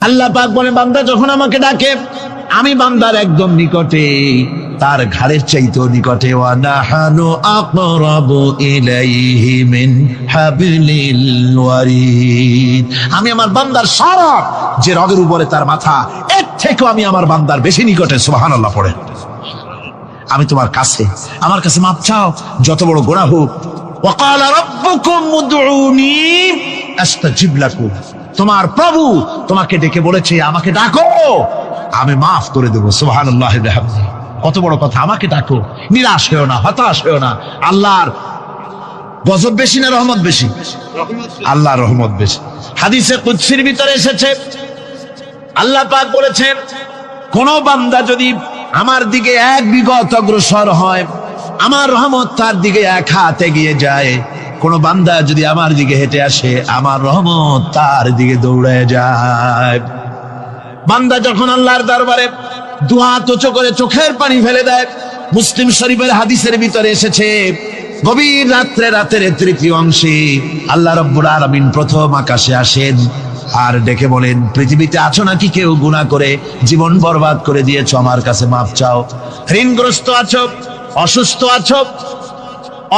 আল্লাহ পাক বলে বান্দা যখন আমাকে ডাকে আমি বান্দার একদম নিকটে, তার ঘাড়ের চাইতেও নিকটে। ওয়া নাহানু আকরাবু ইলাইহি মিন হাবলিল ওয়ারিদ। আমি আমার বান্দার সারা যে রগের উপরে তার মাথা, এর থেকেও আমি আমার বান্দার বেশি নিকটে। সুবহানাল্লাহ পড়ে। আমি তোমার কাছে, আমার কাছে মাপ চাও, যত বড় গুনাহ হোক। ওয়া ক্বালা রাব্বুকুম উদউনি আস্তাজিব লাকুম। তোমার প্রভু তোমাকে ডেকে বলেছে আমাকে ডাকো, আমি মাফ করে দেবো। সুবহানাল্লাহ। কত বড় কথা, আমাকে ডাকো, নিরাশ হয়েও না, হতাশ হয়েও না। আল্লাহর গজব বেশি না রহমত বেশি? আল্লাহর রহমত বেশি। হাদিসে কুদসির ভিতরে এসেছে, আল্লাহ পাক বলেছেন কোন বান্দা যদি আমার দিকে এক বিগত অগ্রসর হয়, আমার রহমত তার দিকে এক হাত এগিয়ে যায়। কোন বান্দা যদি আমার দিকে হেঁটে আসে, আমার রহমত তার দিকে দৌড়ে যায়। বান্দা যখন আল্লাহর দরবারে দুহাত উঁচু করে চোখের পানি ফেলে দেয়, মুসলিম শরীফের হাদিসের ভিতরে এসেছে গভীর রাত্রে, রাতের তৃতীয় অংশে আল্লাহ রাব্বুল আলামিন প্রথম আকাশে আসেন আর ডেকে বলেন, পৃথিবীতে আছো নাকি কেউ গুনাহ করে জীবন বরবাদ করে দিয়েছো, আমার কাছে মাপ চাও। ঋণগ্রস্ত আছো, অসুস্থ আছো,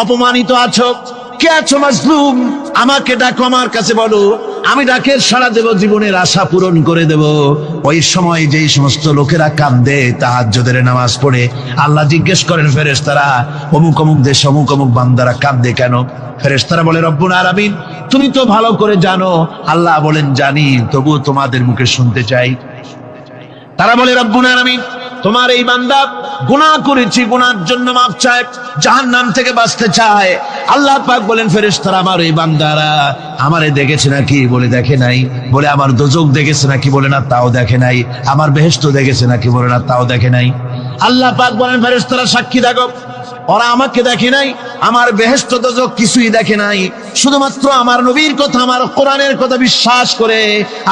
অপমানিত আছো, কে আছো মাজলুম, আমাকে ডাকো, আমার কাছে বলো, আমি ডাকের সাড়া দেব, জীবনের আশা পূরণ করে দেব। ওই সময় যেই সমস্ত লোকেরা কাঁদে তাহাজ্জুদের নামাজ পড়ে, আল্লাহ জিজ্ঞেস করেন ফেরেশতারা, অমুক অমুক দেশ অমুক অমুক বান্দারা কাঁদে কেন? ফেরেশতারা বলে রব্বুল আলামিন তুমি তো ভালো করে জানো। আল্লাহ বলেন জানি, তবুও তোমাদের মুখে শুনতে চাই। তারা বলে রব্বুল আলামিন তোমার এই বান্দা গুনাহ করেছি, গুনার জন্য মাপ চায়, জাহান্নাম থেকে বাঁচতে চায়। আল্লাহ পাক বলেন ফেরেশতারা আমার এই বান্দারা আমারে দেখেছে নাকি? বলে দেখে নাই। বলে আমার দোজখ দেখেছে নাকি? বলে না, তাও দেখে নাই। আমার বেহেশত দেখেছে নাকি? বলে না, তাও দেখে নাই। আল্লাহ পাক বলেন ফেরেশতারা সাক্ষী থাকো, ওরা আমাকে দেখে নাই, আমার বেহেশত দোজখ কিছুই দেখে নাই, শুধুমাত্র আমার নবীর কথা, আমার কোরআনের কথা বিশ্বাস করে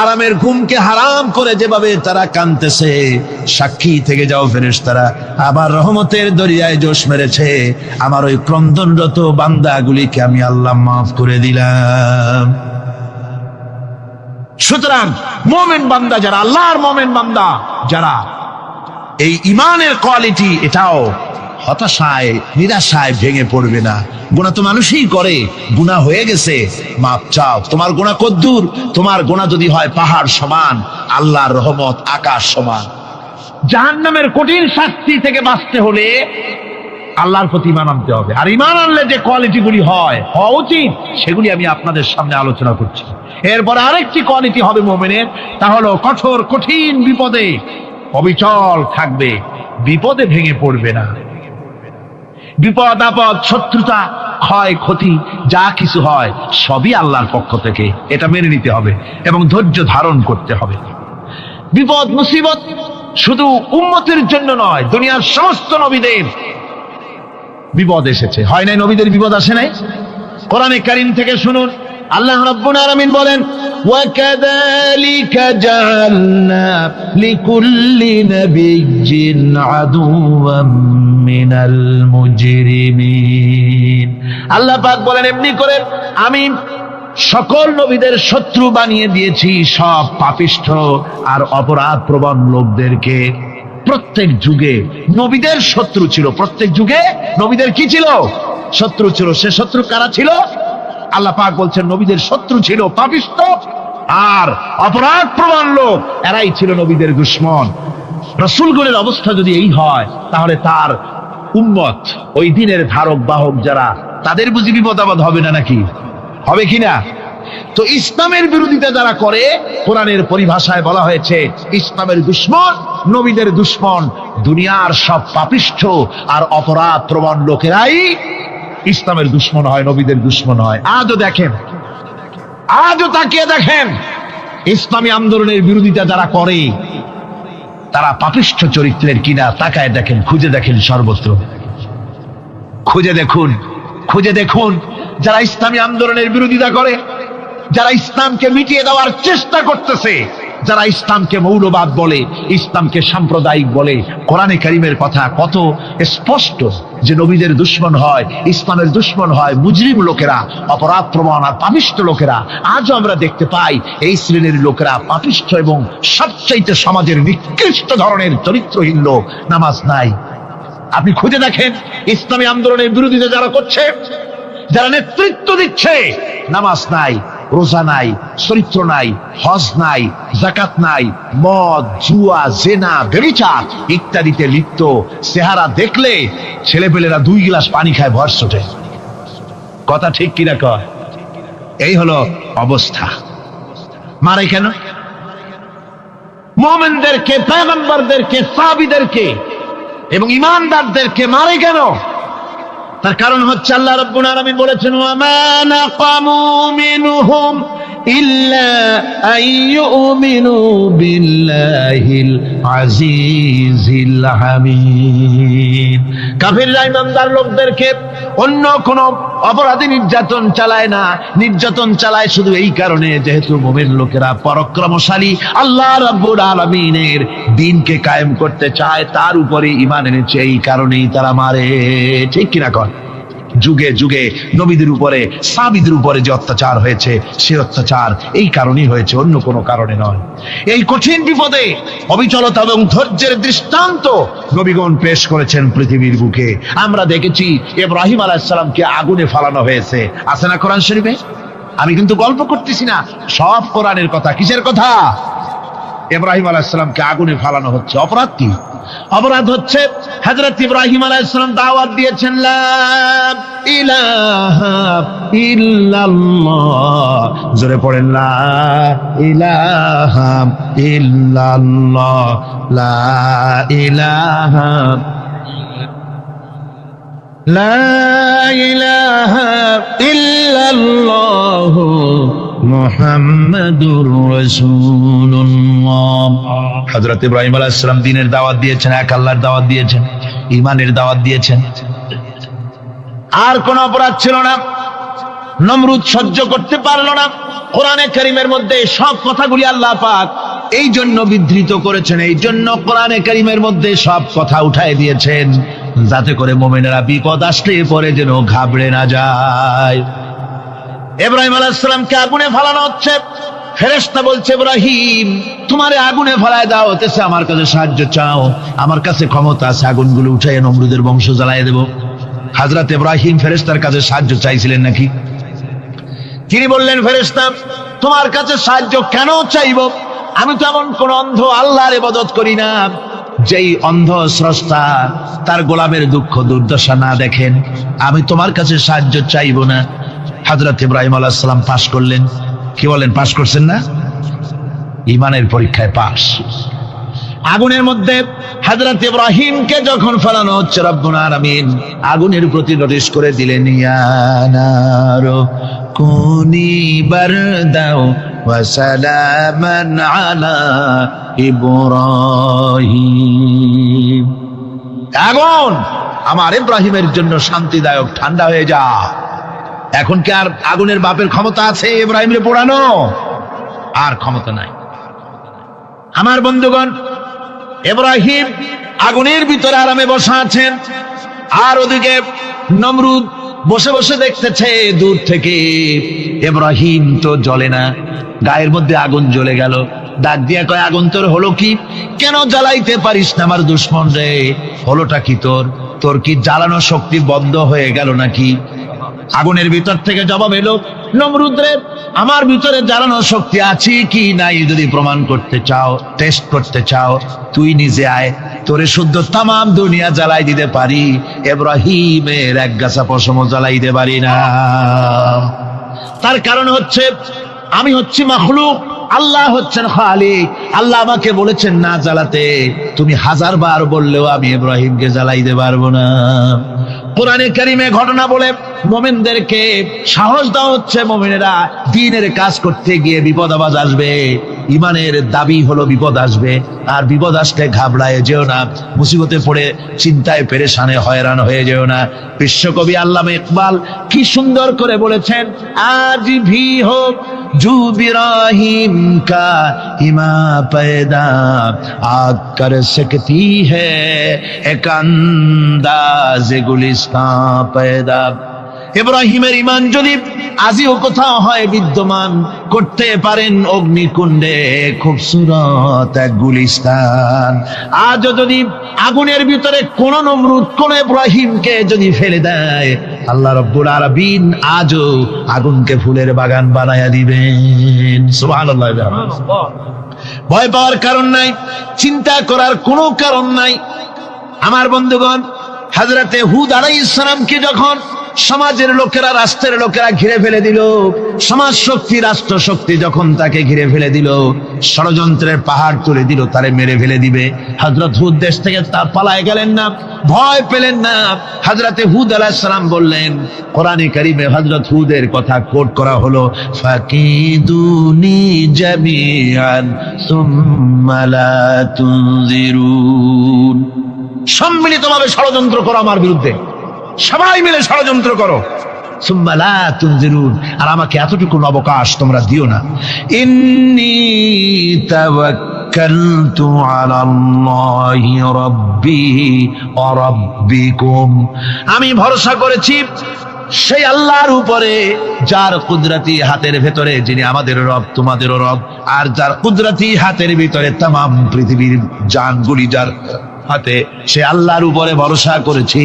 আরামের ঘুমকে হারাম করে যেভাবে তারা কাঁদতেছে, সাক্ষী থেকে যাও ফেরেশতারা, আমার রহমতের দরিয়ায় জোশ মেরেছে, আমার ওই ক্রন্দনরত বান্দাগুলিকে আমি আল্লাহ মাফ করে দিলাম। সুতরাং মুমিন বান্দা যারা, আল্লাহর মুমিন বান্দা যারা, এই ইমানের কোয়ালিটি, এটাও হতাশায় নিরাশায় ভেঙে পড়বে না। গুনাহ তো মানুষই করে, গুনাহ হয়ে গেছে, মাপ চাও। তোমার গুনাহ কদ্দুর? তোমার গুনাহ যদি হয় পাহাড় সমান, আল্লাহর রহমত আকাশ সমান। জাহান্নামের কঠিন শাস্তি থেকে বাঁচতে হলে আল্লাহর প্রতি ঈমান আনতে হবে। আর ঈমান আনলে যে কোয়ালিটিগুলি হওয়া উচিত, সেগুলি আমি আপনাদের সামনে আলোচনা করছি। এরপরে আরেকটি কোয়ালিটি হবে মুমিনের, তা হলো কঠোর কঠিন বিপদে অবিচল থাকবে, বিপদে ভেঙে পড়বে না। বিপদ আপদ, শত্রুতা, ক্ষয় ক্ষতি যা কিছু হয় সবই আল্লাহর পক্ষ থেকে, এটা মেনে নিতে হবে এবং ধৈর্য ধারণ করতে হবে। বিপদ মুসিবত শুধু উম্মতের জন্য নয়, দুনিয়ার সমস্ত নবীদের বিপদ এসেছে, হয় নাই? নবীদের বিপদ আসে নাই? কোরআনে কারীম থেকে শুনুন, আল্লাহ রাব্বুল আলামিন বলেন, وَكَذَلِكَ جَعَلْنَا لِكُلِّ نَبِيٍّ عَدُوًّا مِنَ الْمُجْرِمِينَ। আল্লাহ পাক বলেন এমনি করে আমি সকল নবীদের শত্রু বানিয়ে দিয়েছি সব পাপিষ্ঠ আর অপরাধ প্রবণ লোকদেরকে। প্রত্যেক যুগে নবীদের শত্রু ছিল, প্রত্যেক যুগে নবীদের কি ছিল? শত্রু ছিল। সে শত্রু কারা ছিল? আল্লাহ পাক বলছেন নবীদের শত্রু ছিল পাপিষ্ঠ আর অপরাধ প্রবণ লোক, এরাই ছিল নবীদের দুশমন। রাসূলগণের অবস্থা যদি এই হয়, তাহলে তার উম্মত, ওই দিনের ধারক বাহক যারা, তাদের বুঝি বিপদ আপদ হবে না নাকি? হবে কিনা? তো ইসলামের বিরোধিতা যারা করে, কোরআনের পরিভাষায় বলা হয়েছে ইসলামের দুশমন, নবীদের দুশমন। দুনিয়ার সব পাপিষ্ঠ আর অপরাধ প্রবণ লোকেরাই ইসলামের দুশমন হয়, নবীদের দুশমন হয়। আজও দেখেন, আজও তাকিয়ে দেখেন, ইসলামী আন্দোলনের বিরোধিতা যারা করে তারা পাপিষ্ঠ চরিত্রের কিনা, তাকায় দেখেন, খুঁজে দেখেন, সর্বত্র খুঁজে দেখুন, খুঁজে দেখুন। যারা ইসলামী আন্দোলনের বিরোধিতা করে, যারা ইসলামকে মিটিয়ে দেওয়ার চেষ্টা করতেছে, যারা ইসলামকে মৌলবাদ বলে, ইসলামকে সাম্প্রদায়িক বলে, কোরআনে কারীমের কথা কত স্পষ্ট যে নবীদের দুশমন হয়, ইসলামের দুশমন হয় মুজরিম লোকেরা, অপরাধ প্রবণ আর পাপিষ্ঠ লোকেরা। আজও আমরা দেখতে পাই এই শ্রেণীর লোকেরা পাপিষ্ঠ এবং সবচাইতে সমাজের নিকৃষ্ট ধরনের চরিত্রহীন লোক। নামাজ নাই। আপনি খুঁজে দেখেন ইসলামী আন্দোলনের বিরোধিতা যারা করছে, যারা নেতৃত্ব দিচ্ছে, নামাজ নাই, রোজা নাই, চরিত্র নাই, হজ নাই, যাকাত নাই, মদ, জুয়া, জেনা, ব্যভিচার ইত্যাদিতে লিপ্ত। চেহারা দেখলে ছেলেপেলেরা 2 গ্লাস পানি খায় ভরস ওঠে। কথা ঠিক কিনা কয়? এই হলো অবস্থা। মারে কেন? মুমিনদেরকে, পয়গম্বরদেরকে, সাহাবীদেরকে এবং ঈমানদারদেরকে মারে কেন? তার কারণ হচ্ছে আল্লাহ রাব্বুল আলামিন বলেছেন, ওয়া মা নাকামু মিনহুম ইল্লা আইয়ুমিনু বিল্লাহিল আজিজিল হামিদ। কাফিররা ঈমানদার লোকদেরকে অন্য কোন অপরাধী নির্যাতন চালায় না, নির্যাতন চালায় শুধু এই কারণে যেহেতু মুমিন লোকেরা পরাক্রমশালী, আল্লাহ রাব্বুল আলামিনের দ্বীনকে কায়েম করতে চায়, তার উপরে ঈমান এনেছে, এই কারণেই তারা মারে। ঠিক কিনা কর? যুগে যুগে নবীদের উপরে, সাহাবীদের উপরে যে অত্যাচার হয়েছে, সে অত্যাচার এই কারণেই হয়েছে, অন্য কোনো কারণে নয়। এই কঠিন বিপদে অবিচলতা এবং ধৈর্যের দৃষ্টান্ত নবীগণ পেশ করেছেন পৃথিবীর বুকে। আমরা দেখেছি ইব্রাহিম আলাইহিস সালামকে আগুনে ফালানো হয়েছে, আছে না কোরআন শরীফে? আমি কিন্তু গল্প করতেছি না, সব কোরআনের কথা। কিসের কথা? ইব্রাহিম আলাইহিস সালামকে আগুনে ফালানো হচ্ছে। অপরাধ কি? অপরাধ হচ্ছে হযরত ইব্রাহিম আলাইহিস সালাম দাওয়াত দিয়েছেন, লা ইলাহা ইল্লাল্লাহ। জোরে পড়েন, লা ইলাহা ইল্লাল্লাহ, লা ইলাহা, লা ইলাহা ইল্লাল্লাহ মুহাম্মাদুর রাসূলুল্লাহ। হযরত ইব্রাহিম আলাইহিস সালাম দ্বীনের দাওয়াত দিয়েছেন, এক আল্লাহর দাওয়াত দিয়েছেন, ঈমানের দাওয়াত দিয়েছেন। আর কোন অপরাধ ছিল না। নমরুদ সহ্য করতে পারল না। কোরআনে কারীমের মধ্যে সব কথাগুলি আল্লাহ পাক এই জন্য বিধৃত করেছেন, এই জন্য কোরআনে কারীমের মধ্যে সব কথা উঠায় দিয়েছেন, যাতে করে মুমিনেরা বিপদ আসলে পরে যেন ঘাবড়ে না যায়। ইব্রাহিম আলাইহিস সালামকে আগুনে ফালানো হচ্ছে। ফেরেশতা বলছে, ইব্রাহিম তোমারে আগুনে ফালায় দেওয়া হতেছে, আমার কাছে সাহায্য চাও, আমার কাছে ক্ষমতা আছে, আগুনগুলো উঠাইয়া নমরুদের বংশ জ্বালাইয়া দেব। হযরত ইব্রাহিম ফেরেশতার কাছে সাহায্য চাইছিলেন নাকি? তিনি বললেন, ফেরেশতা তোমার কাছে সাহায্য কেন চাইব? আমি তো এমন কোন অন্ধ আল্লাহর ইবাদত করি না যেই অন্ধ স্রষ্টা তার গোলামের দুঃখ দুর্দশা না দেখেন। আমি তোমার কাছে সাহায্য চাইব না। হযরত ইব্রাহিম আলাইহিস সালাম পাশ করলেন। কি বলেন, পাশ করছেন না? ঈমানের পরীক্ষায় পাশ। আগুনের মধ্যে হযরত ইব্রাহিমকে যখন ফেলানো হচ্ছে, রব্বুল আলামিন আগুনের প্রতি নোটিশ করে দিলেন, ইয়া নারু কুনি বারদাও ওয়া সালামান আলা ইব্রাহিম। আগুন আমার ইব্রাহিমের জন্য শান্তিদায়ক, ঠান্ডা হয়ে যা। এখন কি আর আগুনের বাপের ক্ষমতা আছে ইব্রাহিমরে পোড়ানো? আর ক্ষমতা নাই। আমার বন্ধুগণ, ইব্রাহিম আগুনের ভিতরে আরামে বসা আছেন, আর ওদিকে নমরুদ বসে বসে দেখতেছে দূর থেকে। ইব্রাহিম তো জ্বলে না, গায়ের মধ্যে আগুন জ্বলে গেল। ডাক দিয়া কয়, আগুন তোর হলো কি? কেন জ্বালাইতে পারিস না আমার দুশ্মন রে? হলোটা কি তোর? তোর কি জ্বালানো শক্তি বন্ধ হয়ে গেল নাকি? আগুনের ভিতর থেকে জবাব এলো, নমরুদ রে, আমার ভিতরে জ্বালানো শক্তি আছে কি নাই যদি প্রমাণ করতে চাও, টেস্ট করতে চাও, তুই নিজে আয়, তোরে শুদ্ধ তামাম দুনিয়া জ্বালাই দিতে পারি, ইব্রাহিমের এক গাছা পশম জ্বালাই দিতে পারি না। তার কারণ হচ্ছে আমি হচ্ছি মাখলুক, আল্লাহ হচ্ছেন খালিক। আল্লাহ আমাকে বলেছেন না জ্বালাতে, তুমি 1000 বার বললেও আমি ইব্রাহিমকে জ্বালাইতে পারবো না। কোরআনে কারীমে ঘটনা বলে মুমিনদেরকে সাহস দেওয়া হচ্ছে, মুমিনেরা দ্বীনের কাজ করতে গিয়ে বিপদ আবাজ আসবে, ইমানের দাবি হলো বিপদ আসবে, আর বিপদ আসলে ঘাবড়ায় যেও না, মুসিবতে পড়ে চিন্তায় পেরেশানে হয়রান হয়ে যেও না। বিশ্বকবি আল্লামা ইকবাল কি সুন্দর করে বলেছেন, আজ ভি হোক জু বিরাহিম কা ইমা पैदा आग कर सकती है एक अंदाज गुलिस्तां पैदा। ইব্রাহিমের ইমান যদি আজিও কোথাও হয় বিদ্যমান, করতে পারেন অগ্নিকুণ্ডে খুবসুরত এক গুলিস্তান। আজও যদি আগুনের ভিতরে কোন নমরুদ কোন ইব্রাহিমকে যদি ফেলে দেয়, আল্লাহ রাব্বুল আলামিন আজও আগুনকে ফুলের বাগান বানায়া দিবেন। সুবহানাল্লাহ। ভয় পাওয়ার কারণ নাই, চিন্তা করার কোনো কারণ নাই। আমার বন্ধুগণ, হযরতে হুদ আলাইহিস সালামকে যখন সমাজের লোকেরা, রাষ্ট্রের লোকেরা ঘিরে ফেলে দিল, সমাজ শক্তি রাষ্ট্র শক্তি যখন তাকে ঘিরে ফেলে দিল, ষড়যন্ত্রের পাহাড় তুলে দিল, তারে মেরে ফেলে দিবে, হযরত হুদ দেশ থেকে তা পালায় গেলেন না, ভয় পেলেন না। হযরতে হুদ আলাইহিস সালাম বললেন, কোরআনে কারীমে হযরত হুদের কথা কোট করা হলো, ফাকিদুনি জামিআন সুম্মা লা তুনজিরুন। সম্মিলিতভাবে ষড়যন্ত্র করো আমার বিরুদ্ধে, সবাই মিলে ষড়যন্ত্র করো, সুম্মা লা তুনজিরুন, আর আমাকে এতটুকু অবকাশ তোমরা দিও না। ইন্নী তাওয়াক্কালতু আলাল্লাহি রাব্বি ওয়া রাব্বিকুম, আমি ভরসা করেছি সেই আল্লাহর উপরে যার কুদরতি হাতের ভেতরে, যিনি আমাদের রব তোমাদেরও রব, আর যার কুদরতি হাতের ভিতরে তামাম পৃথিবীর জানগুলি যার হাতে, সে আল্লাহর উপরে ভরসা করেছি।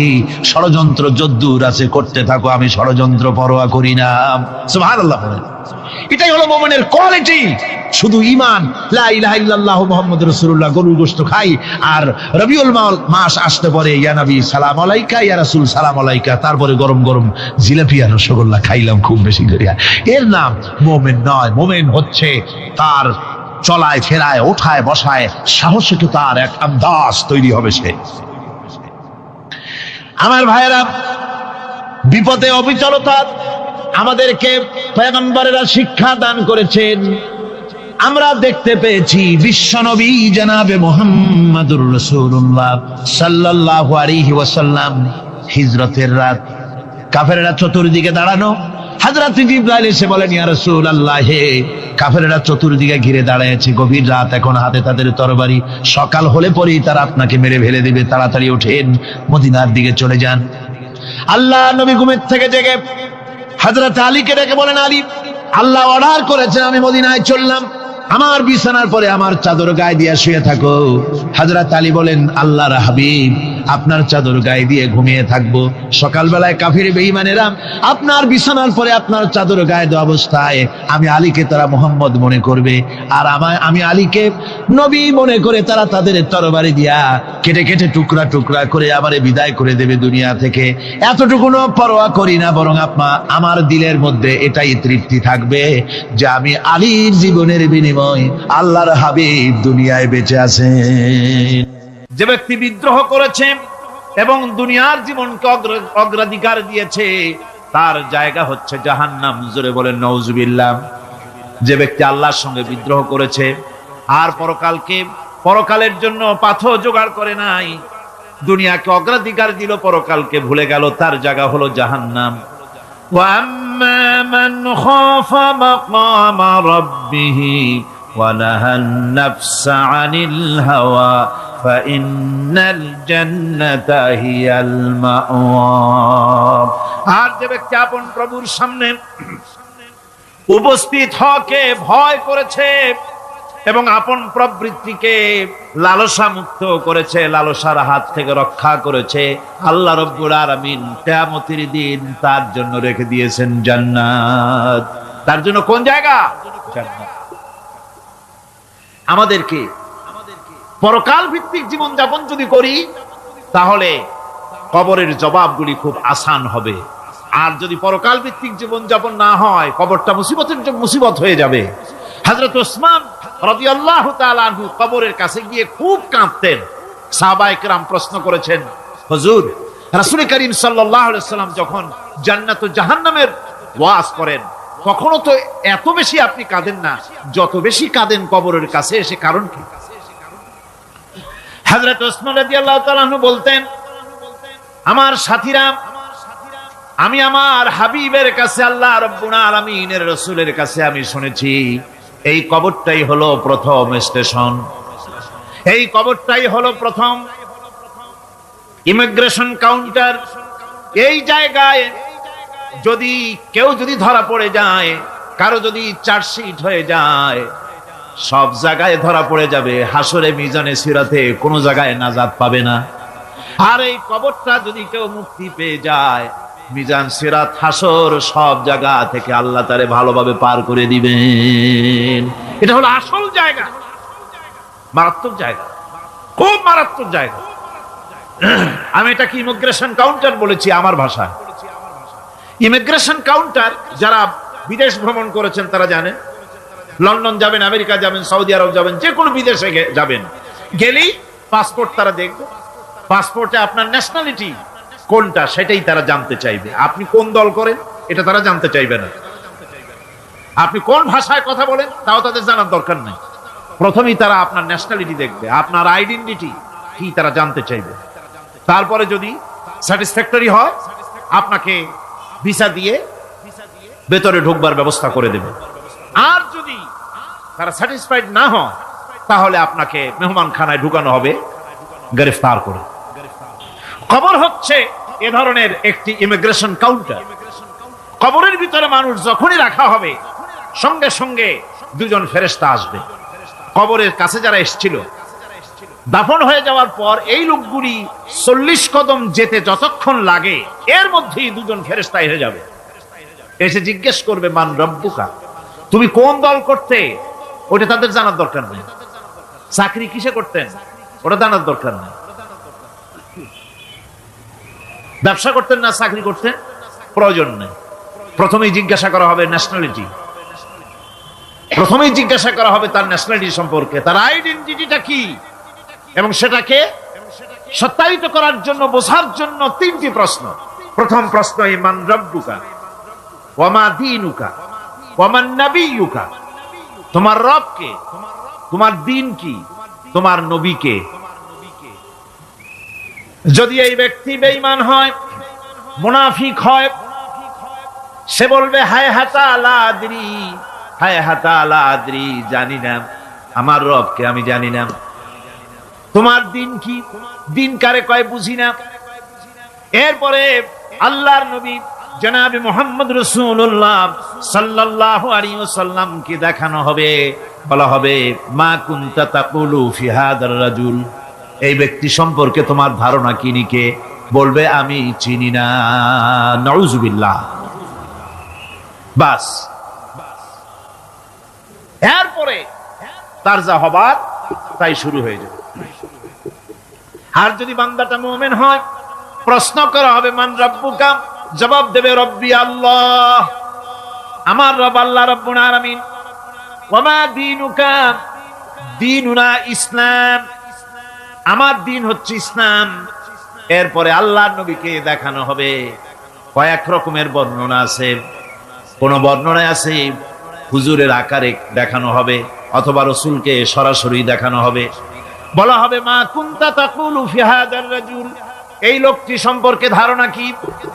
ষড়যন্ত্র যদ্দূর আছে করতে থাকো, আমি ষড়যন্ত্র পরোয়া করি না। সুবহানাল্লাহ। এটাই হলো মুমিনের কোয়ালিটি। শুধু ঈমান, লা ইলাহা ইল্লাল্লাহ মুহাম্মাদুর রাসূলুল্লাহ, গরুর গোশত খাই, আর রবিউল মাস আসতে পরে ইয়া নবী সালাম আলাইকা, ইয়া রাসূল সালাম আলাইকা, তারপরে গরম গরম জিলাপি আর রসগোল্লা খাইলাম খুব বেশি করিয়া, এর নাম মুমিন নয়। মুমিন হচ্ছে তার চলায় ফেরায় ওঠায় বসায় সাহসে তো তার এক আন্দাজ তৈরি হবে সে। আমার ভাইয়েরা, বিপদে অবিচলতা আমাদেরকে পয়গম্বরেরা শিক্ষা দান করেছেন। আমরা দেখতে পেয়েছি বিশ্বনবী জনাবে মুহাম্মাদুর রাসূলুল্লাহ সাল্লাল্লাহু আলাইহি ওয়াসাল্লাম হিজরতের রাত, কাফেররা চতুর্দিকে দাঁড়ানো, হযরত জিবরাইল এসে বলেন, ইয়া রাসূলুল্লাহ, হে কাফেররা চতুর্দিকে ঘিরে দাঁড়িয়েছে, গভীর রাত, এখন হাতে তাদের তরবারি, সকাল হলে পরেই তারা আপনাকে মেরে ফেলে দিবে, তাড়াতাড়ি ওঠেন, মদিনার দিকে চলে যান। আল্লাহ নবী ঘুমের থেকে জেগে হযরত আলীকে ডেকে বলেন, আলী, আল্লাহ অর্ডার করেছেন আমি মদিনায় চললাম, আমার বিছানার পরে আমার চাদর গায়ে দিয়ে শুয়ে থাকো। হযরত আলী বলেন, আল্লাহর হাবিব, আপনার চাদর গায়ে দিয়ে ঘুমিয়ে থাকবো, সকালবেলায় কাফির বেঈমানেরা আপনার বিছানার পরে আপনার চাদর গায়ে দেওয়া অবস্থায় আমি আলীকে তারা মুহাম্মদ মনে করবে, আর আমি আলীকে নবী মনে করে তারা তাদের তরবারি দিয়া কেটে কেটে টুকরা টুকরা করে আমারে বিদায় করে দেবে দুনিয়া থেকে। এতটুকুনো পরোয়া করি না, বরং আমার দিলের মধ্যে এটাই তৃপ্তি থাকবে যে আমি আলীর জীবনের বিনিময়ে আল্লাহর হাবিব দুনিয়ায় বেঁচে আছেন। যে ব্যক্তি বিদ্রোহ করেছে এবং দুনিয়ার জীবনকে অগ্রাধিকার দিয়েছে, তার জায়গা হচ্ছে জাহান্নাম। জোরে বলেন নাউজুবিল্লাহ। যে ব্যক্তি আল্লাহর সঙ্গে বিদ্রোহ করেছে আর পরকালের জন্য পাথর জোগাড় করে নাই, দুনিয়াকে অগ্রাধিকার দিল, পরকালকে ভুলে গেল, তার জায়গা হলো জাহান্নাম। وَأَمَّا مَنْ خَافَ مَقَامَ رَبِّهِ وَنَهَى النَّفْسَ عَنِ الْهَوَى فَإِنَّ الْجَنَّةَ هِيَ الْمَأْوَى। আর যে ব্যক্তি আপন প্রভুর সামনে উপস্থিত হওয়াকে ভয় করেছে এবং আপন প্রবৃত্তিকে লালসা মুক্ত করেছে, লালসার হাত থেকে রক্ষা করেছে, আল্লাহ রাব্বুল আলামিন কিয়ামতের দিন তার জন্য রেখে দিয়েছেন জান্নাত। তার জন্য কোন জায়গা? জান্নাত। আমাদেরকে পরকাল ভিত্তিক জীবন যাপন যদি করি, তাহলে কবরের জবাবগুলি খুব আসান হবে। আর যদি পরকাল ভিত্তিক জীবন যাপন না হয়, কবরটা মুসিবত হয়ে যাবে। হযরত ওসমান রাদিয়াল্লাহু তাআলা আনহু কবরের কাছে গিয়ে খুব কাঁদতেন। সাহাবায়ে কেরাম প্রশ্ন করেছেন, হুজুর, রাসূল করিম সাল্লাল্লাহু আলাইহি ওয়াসাল্লাম যখন জান্নাত ও জাহান্নামের ওয়াজ করেন, কখনো তো এত বেশি আপনি কাঁদেন না যত বেশি কাঁদেন কবরের কাছে এসে। কারণ কি? হযরত ওসমান রাদিয়াল্লাহু তাআলা আনহু বলতেন, আমার সাথীরা, আমি আমার হাবিবের কাছে, আল্লাহ রাব্বুল আলামিনের রাসূলের কাছে আমি শুনেছি এই কবরটাই হলো প্রথম স্টেশন, এই কবরটাই হলো প্রথম ইমিগ্রেশন কাউন্টার। এই জায়গায় যদি কেউ ধরা পড়ে যায়, কারো যদি চার্জশিট হয়ে যায়, সব জায়গায় ধরা পড়ে যাবে, হাসরে মিজানে সিরাতে কোনো জায়গায় নাজাত পাবে না। আর এই কবরটা যদি কেউ মুক্তি পেয়ে যায়, মিজান সিরাত হাসর সব জায়গা থেকে আল্লাহ তারে ভালোভাবে পার করে দিবেন। এটা হলো আসল জায়গা, মারাত্মক জায়গা, খুব মারাত্মক জায়গা। আমি এটাকে ইমিগ্রেশন কাউন্টার বলেছি আমার ভাষায়। ইমিগ্রেশন কাউন্টার যারা বিদেশ ভ্রমণ করেছেন তারা জানেন। লন্ডন যাবেন, আমেরিকা যাবেন, সৌদি আরব যাবেন, যে কোনো বিদেশে যাবেন, গেলেই পাসপোর্ট তারা দেখবে। পাসপোর্টে আপনার ন্যাশনালিটি কোনটা সেটাই তারা জানতে চাইবে। আপনি কোন দল করেন এটা তারা জানতে চাইবে না। আপনি কোন ভাষায় কথা বলেন তাও তাদের জানার দরকার নেই। প্রথমেই তারা আপনার ন্যাশনালিটি দেখবে, আপনার আইডেন্টিটি কি তারা জানতে চাইবে। তারপরে যদি স্যাটিসফ্যাক্টরি হয় আপনাকে ভিসা দিয়ে ভেতরে ঢুকবার ব্যবস্থা করে দেবে। আর যদি তারা স্যাটিসফাইড না হয় তাহলে আপনাকে মেহমানখানায় ঢুকানো হবে গ্রেফতার করে। কবর হচ্ছে এ ধরনের একটি ইমিগ্রেশন কাউন্টার। কবরের ভিতরে মানুষ যখনই রাখা হবে সঙ্গে সঙ্গে দুজন ফেরেশতা আসবে। কবরের কাছে যারা এসেছিল দাফন হয়ে যাওয়ার পর এই লোকগুলি 40 কদম যেতে যতক্ষণ লাগে এর মধ্যেই দুজন ফেরেশতা এসে যাবে। এসে জিজ্ঞেস করবে, মান রব্বুকা, তুমি কোন দল করতে? ওটা তাদের জানার দরকার নেই। চাকরি কিসে করতেন ওটা জানার দরকার নেই। ব্যবসা করতেন না চাকরি করতেন প্রয়োজন নেই। প্রথমেই জিজ্ঞাসা করা হবে ন্যাশনালিটি, প্রথমেই জিজ্ঞাসা করা হবে তার ন্যাশনালিটি সম্পর্কে, তার আইডেন্টিটিটা কি, এবং সেটাকে সত্যায়িত করার জন্য, বোঝার জন্য 3টি প্রশ্ন। প্রথম প্রশ্ন, মান রব্বুকা ওয়া মা দীনুকা ওয়া মান নাবিয়্যুকা, তোমার রব কে, তোমার দ্বীন কি, তোমার নবী কে। যদি এই ব্যক্তি বেঈমান হয়, মুনাফিক হয়, সে বলবে হায় হাতা লা আদরি, হায় হাতা লা আদরি, জানি না আমার রবকে, আমি জানি না। তোমার দিন কি, দিন কারে কয় বুঝি না। এরপরে আল্লাহর নবী জনাবে মুহাম্মদ রাসূলুল্লাহ সাল্লাল্লাহু আলাইহি ওয়াসাল্লাম কে দেখানো হবে, বলা হবে মা কুনতা তাকুলু ফি হাদার রাজুল, এই ব্যক্তি সম্পর্কে তোমার ধারণা কি নিকে? বলবে আমি চিনি না। নাউযুবিল্লাহ। বাস, এরপরে তার যা হবার তাই শুরু হয়ে যাবে। আর যদি বান্দাটা মুমিন হয়, প্রশ্ন করা হবে মান রব্বুকা, জবাব দেবে রব্বি আল্লাহ, আমার রব আল্লাহ রাব্বুল আলামিন। ওয়া মা দীনুকা, দীনুনা ইসলাম, আমার দিন হচ্ছে ইসলাম। এরপরে আল্লাহর নবীকে দেখানো হবে। কয়েক রকমের বর্ণনা আছে, কোন বর্ণনায় আছে হুজুরের আকারে দেখানো হবে, অথবা রাসূলকে সরাসরি দেখানো হবে। বলা হবে মা কুনতা তাকুলু ফি হাদার রাজুল, এই লোকটি সম্পর্কে ধারণা কি?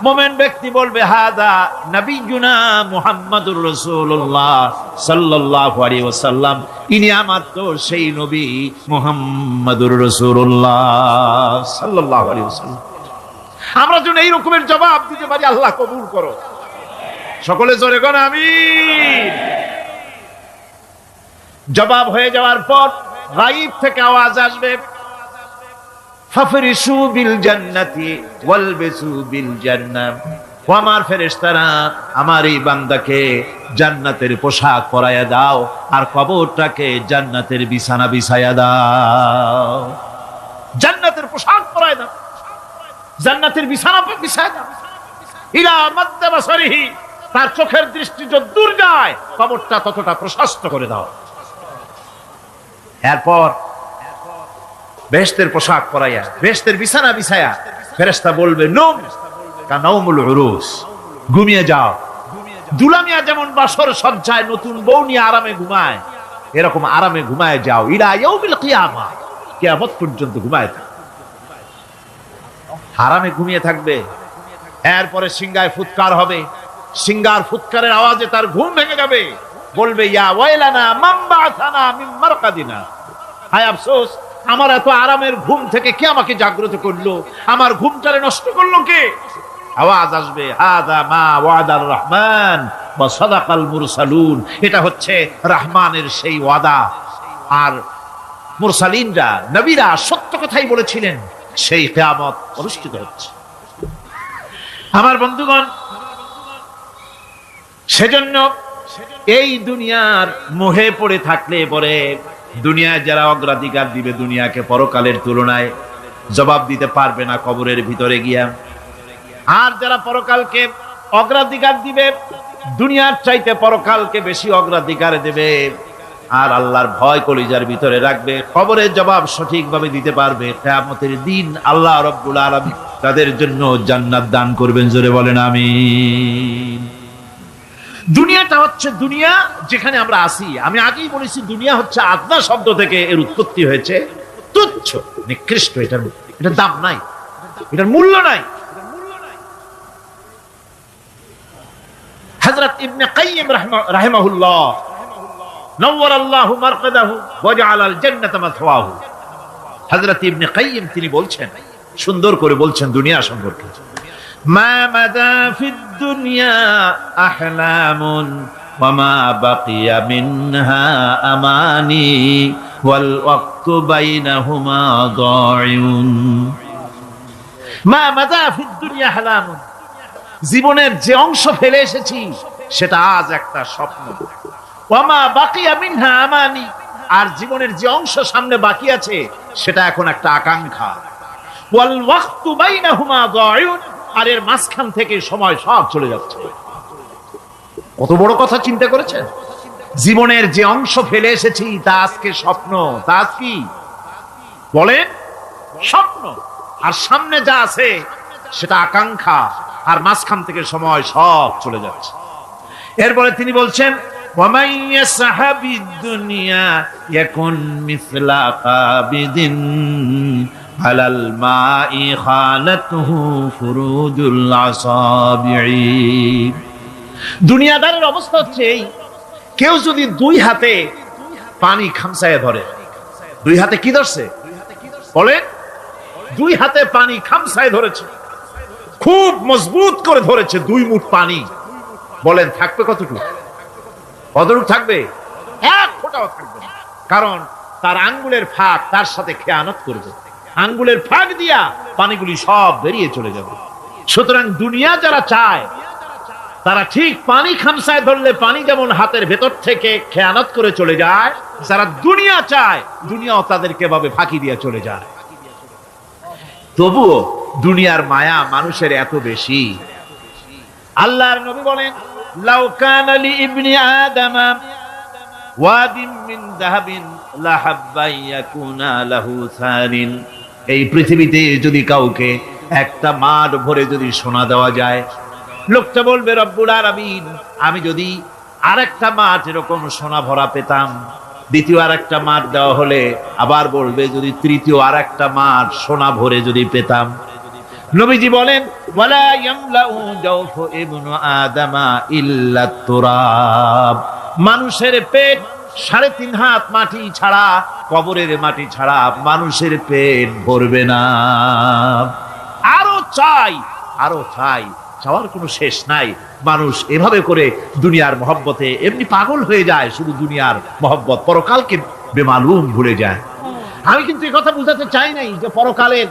মুমিন ব্যক্তি বলবে হাদা নবিয়ুনা মুহাম্মাদুর রাসূলুল্লাহ সাল্লাল্লাহু আলাইহি ওয়াসাল্লাম, ইনি আমার তো সেই নবী মুহাম্মাদুর রাসূলুল্লাহ সাল্লাল্লাহু আলাইহি ওয়াসাল্লাম। আমরা যেন এই রকমের জবাব দিতে পারি, আল্লাহ কবুল করো। সকলে জোরে কোন আমিন। জবাব হয়ে যাওয়ার পর গায়ব থেকে আওয়াজ আসবে, ফাফরিশু বিল জান্নাতি ওয়ালবিসু বিল জান্নাহ, ও আমার ফেরেশতারা আমার এই বান্দাকে জান্নাতের পোশাক পরাইয়া দাও আর কবরটাকে জান্নাতের বিছানা বিছাইয়া দাও। জান্নাতের পোশাক পরাইয়া দাও, জান্নাতের বিছানা বিছাইয়া দাও। ইলা মাদ্দা বাসারিহি, তার চোখের দৃষ্টি যত দূর যায় কবরটা ততটা প্রশস্ত করে দাও। এরপর বেহেশতের পোশাক পরাইয়া, বেহেশতের বিছানা বিছায়া ফেরেশতা বলবে নুম কানাউমুল উরুস, ঘুমিয়ে যাও দুলামিয়া যেমন বাসর সজ্জায় নতুন বউ নিয়ে আরামে ঘুমায়, এরকম আরামে ঘুমায় যাও ইলা ইয়াউমিল কিয়ামা, কিয়ামত পর্যন্ত ঘুমায় থাকো। হারামে ঘুমিয়ে থাকবে, এরপরে সিংগায় ফুৎকার হবে, সিংগার ফুৎকারের আওয়াজে তার ঘুম ভেঙে যাবে, বলবে ইয়া ওয়াইলানা মান বা'সানা মিন মারকাদিনা, হায় আফসোস, আমার এত আরামের ঘুম থেকে কে আমাকে জাগ্রত করলো, আমার ঘুমটারে নষ্ট করলো কে? আওয়াজ আসবে হাযা মা ওয়াদার রহমান ওয়া সাদাকাল মুরসালুন, এটা হচ্ছে রহমানের সেই ওয়াদা, আর মুরসালিনরা নবীরা সত্য কথাই বলেছিলেন, সেই কিয়ামত অনুষ্ঠিত হচ্ছে। আমার বন্ধুগণ, সেজন্য এই দুনিয়ার মোহে পড়ে থাকলে পরে দুনিয়ায় যারা অগ্রাধিকার দিবে দুনিয়াকে পরকালের তুলনায়, জবাব দিতে পারবে না কবরের ভিতরে গিয়া। আর যারা পরকালকে অগ্রাধিকার দিবে, দুনিয়ার চাইতে পরকালকে বেশি অগ্রাধিকার দেবে, আর আল্লাহর ভয় কলিজার ভিতরে রাখবে, কবরের জবাব সঠিকভাবে দিতে পারবে, কিয়ামতের দিন আল্লাহ রাব্বুল আলামিন তাদের জন্য জান্নাত দান করবেন। জোরে বলেন আমিন। দুনিয়াটা হচ্ছে দুনিয়া যেখানে আমরা আছি। আমি আগেই বলেছি দুনিয়া হচ্ছে আদনা শব্দ থেকে এর উৎপত্তি হয়েছে, তুচ্ছ, নিকৃষ্ট, এটার দাম নাই, এটার মূল্য নাই। হযরত ইবনে কাইয়িম রাহিমাহুল্লাহ নওয়ারাল্লাহু মারকাদাহু ওয়া জাআলাল জান্নাতা মাথওয়াহু, হযরত ইবনে কাইয়িম তিনি বলছেন, সুন্দর করে বলছেন দুনিয়া সম্পর্কে, মা মাদা ফিদ দুনিয়া আহলামুন ওয়া মা বাকিয়া মিনহা আমানি ওয়াল ওয়াক্তু বাইনাহুমা দাইউন। মা মাদা ফিদ দুনিয়া আহলামুন, জীবনের যে অংশ ফেলে এসেছি সেটা আজ একটা স্বপ্ন, ওয়া মা বাকিয়া মিনহা আমানি, আর জীবনের যে অংশ সামনে বাকি আছে সেটা এখন একটা আকাঙ্ক্ষা, ওয়াল ওয়াক্তু বাইনাহুমা দাইউন, আর এর মাঝখান থেকে সময় সব চলে যাচ্ছে। কত বড় কথা চিন্তা করেছেন? জীবনের যে অংশ ফেলে এসেছি তা আজকে স্বপ্ন, তা আজ কি বলেন? স্বপ্ন। আর সামনে যা আছে সেটা আকাঙ্ক্ষা, আর মাঝখান থেকে সময় সব চলে যাচ্ছে। এরপরে তিনি বলছেন, ওয়ামান ইয়াসহাবিদ দুনিয়া ইয়াকুন মিসলা কাবিদিন আলাল মাই খালাতুহু ফুরুজুল আসাবিঈ। দুনিয়াদারের অবস্থা হচ্ছে এই, কেউ যদি দুই হাতে পানি খামসায় ধরে, দুই হাতে কি ধরছে বলেন? দুই হাতে পানি খামসায় ধরেছে, খুব মজবুত করে ধরেছে, 2 মুঠ পানি, বলেন থাকবে কতটুকু? কতটুকু থাকবে? 1 ফোঁটাও থাকবে না, কারণ তার আঙ্গুলের ফাঁক তার সাথে খেয়ানত করবে, আঙ্গুলের ফাঁক দিয়া পানিগুলি সব বেরিয়ে চলে যাবে। সুতরাং দুনিয়া যারা চায় তারা ঠিক পানি খামসায় ধরলে পানি যেমন হাতের ভেতর থেকে খেয়ানত করে চলে যায়, যারা দুনিয়া চায় দুনিয়াও তাদেরকে ভাবে ফাঁকি দিয়ে চলে যায়। তবুও দুনিয়ার মায়া মানুষের এত বেশি। আল্লাহর নবী বলেন, লাউ কানা লি ইবনি আদামা ওয়াদিন মিন যাহাবিন লাহাব্বা ইয়াকুনা লাহু সারিন, এই পৃথিবীতে যদি কাউকে একটা মাঠ ভরে যদি সোনা দেওয়া যায়, লোকটা বলবে রব্বুল আলামিন, আমি যদি আরেকটা মাঠ এরকম সোনা ভরা পেতাম, দ্বিতীয় আরেকটা মাঠ দেওয়া হলে আবার বলবে যদি তৃতীয় আরেকটা মাঠ সোনা ভরে যদি পেতাম। নবীজি বলেন, ওয়ালা ইয়ামলাউ জাওফু ইবনু আদামা ইল্লা তুরাব, মানুষের পেট 3.5 হাত মাটি ছাড়া, কবরের মাটি ছাড়া মানুষের পেট ভরবে না। আরো চাই, আরো চাই, চাওয়ার কোনো শেষ নাই। মানুষ এভাবে করে দুনিয়ার মহব্বতে এমনি পাগল হয়ে যায়, শুধু দুনিয়ার মহব্বত, পরকালকে বেমালুম ভুলে যায়। আমি কিন্তু এই কথা বুঝাতে চাই নাই যে পরকালের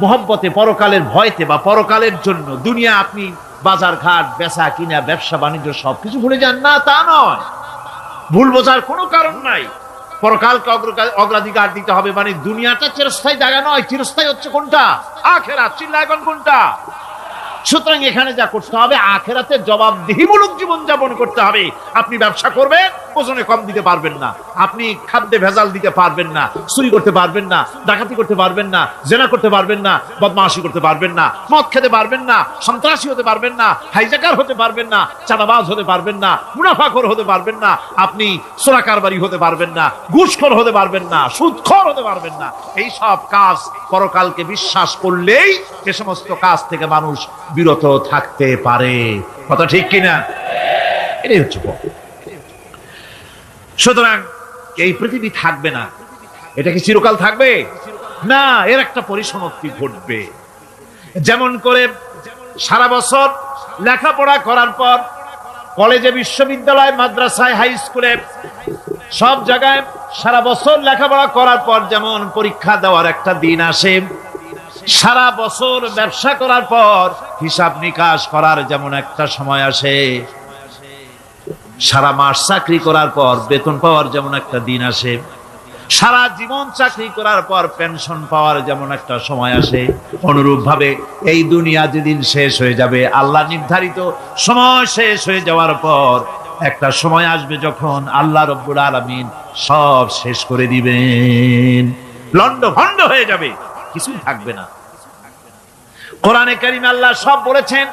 মহব্বতে, পরকালের ভয়তে বা পরকালের জন্য দুনিয়া আপনি বাজার ঘাট, বেচা কিনা, ব্যবসা বাণিজ্য সবকিছু ভুলে যান, না তা নয়। ভুল বোঝার কোনো কারণ নাই। পরকালকে অগ্রাধিকার দিতে হবে, মানে দুনিয়াটা চিরস্থায়ী জায়গা নয়, চিরস্থায়ী হচ্ছে কোনটা? আখিরাত। চিল্লায় এখন কোনটা? সুতরাং এখানে যা করতে হবে, আখিরাতে জবাবদিহিমূলক জীবন যাপন করতে হবে। আপনি ব্যবসা করবেন, ওজনে কম দিতে পারবেন না, আপনি খাদ্যে ভেজাল দিতে পারবেন না, চুরি করতে পারবেন না, ডাকাতি করতে পারবেন না, জেনা করতে পারবেন না, বদমাশি করতে পারবেন না, মদ খেতে পারবেন না, সন্ত্রাসী হতে পারবেন না, হাইজাকার হতে পারবেন না, চাঁদাবাজ হতে পারবেন না, মুনাফাখোর হতে পারবেন না, আপনি চোরা কারবারি হতে পারবেন না, ঘুষখোর হতে পারবেন না, সুদখোর হতে পারবেন না। এই সব কাজ পরকালকে বিশ্বাস করলেই এ সমস্ত কাজ থেকে মানুষ বিরত থাকতে পারে। কথা ঠিক কিনা? এটাই হচ্ছে পথ। সুতরাং এই পৃথিবী থাকবে না, এটা কি চিরকাল থাকবে না, এর একটা পরিসমাপ্তি ঘটবে। যেমন করে সারা বছর লেখাপড়া করার পর কলেজে, বিশ্ববিদ্যালয়, মাদ্রাসায়, হাই স্কুলে, সব জায়গায় সারা বছর লেখাপড়া করার পর যেমন পরীক্ষা দেওয়ার একটা দিন আসে, সারা বছর ব্যবসা করার পর হিসাব নিকাশ করার যেমন একটা সময় আসে, সারা মাস চাকরি করার পর বেতন পাওয়ার যেমন একটা দিন আসে, সারা জীবন চাকরি করার পর পেনশন পাওয়ার যেমন একটা সময় আসে, অনুরূপ ভাবে এই দুনিয়া যেদিন শেষ হয়ে যাবে, আল্লাহ নির্ধারিত সময় শেষ হয়ে যাওয়ার পর একটা সময় আসবে যখন আল্লাহ রব্বুল আলামিন সব শেষ করে দিবেন, লন্ডভন্ড হয়ে যাবে, কিছুই থাকবে না। কোরআনে কারিমে আল্লাহ সব বলেছেন,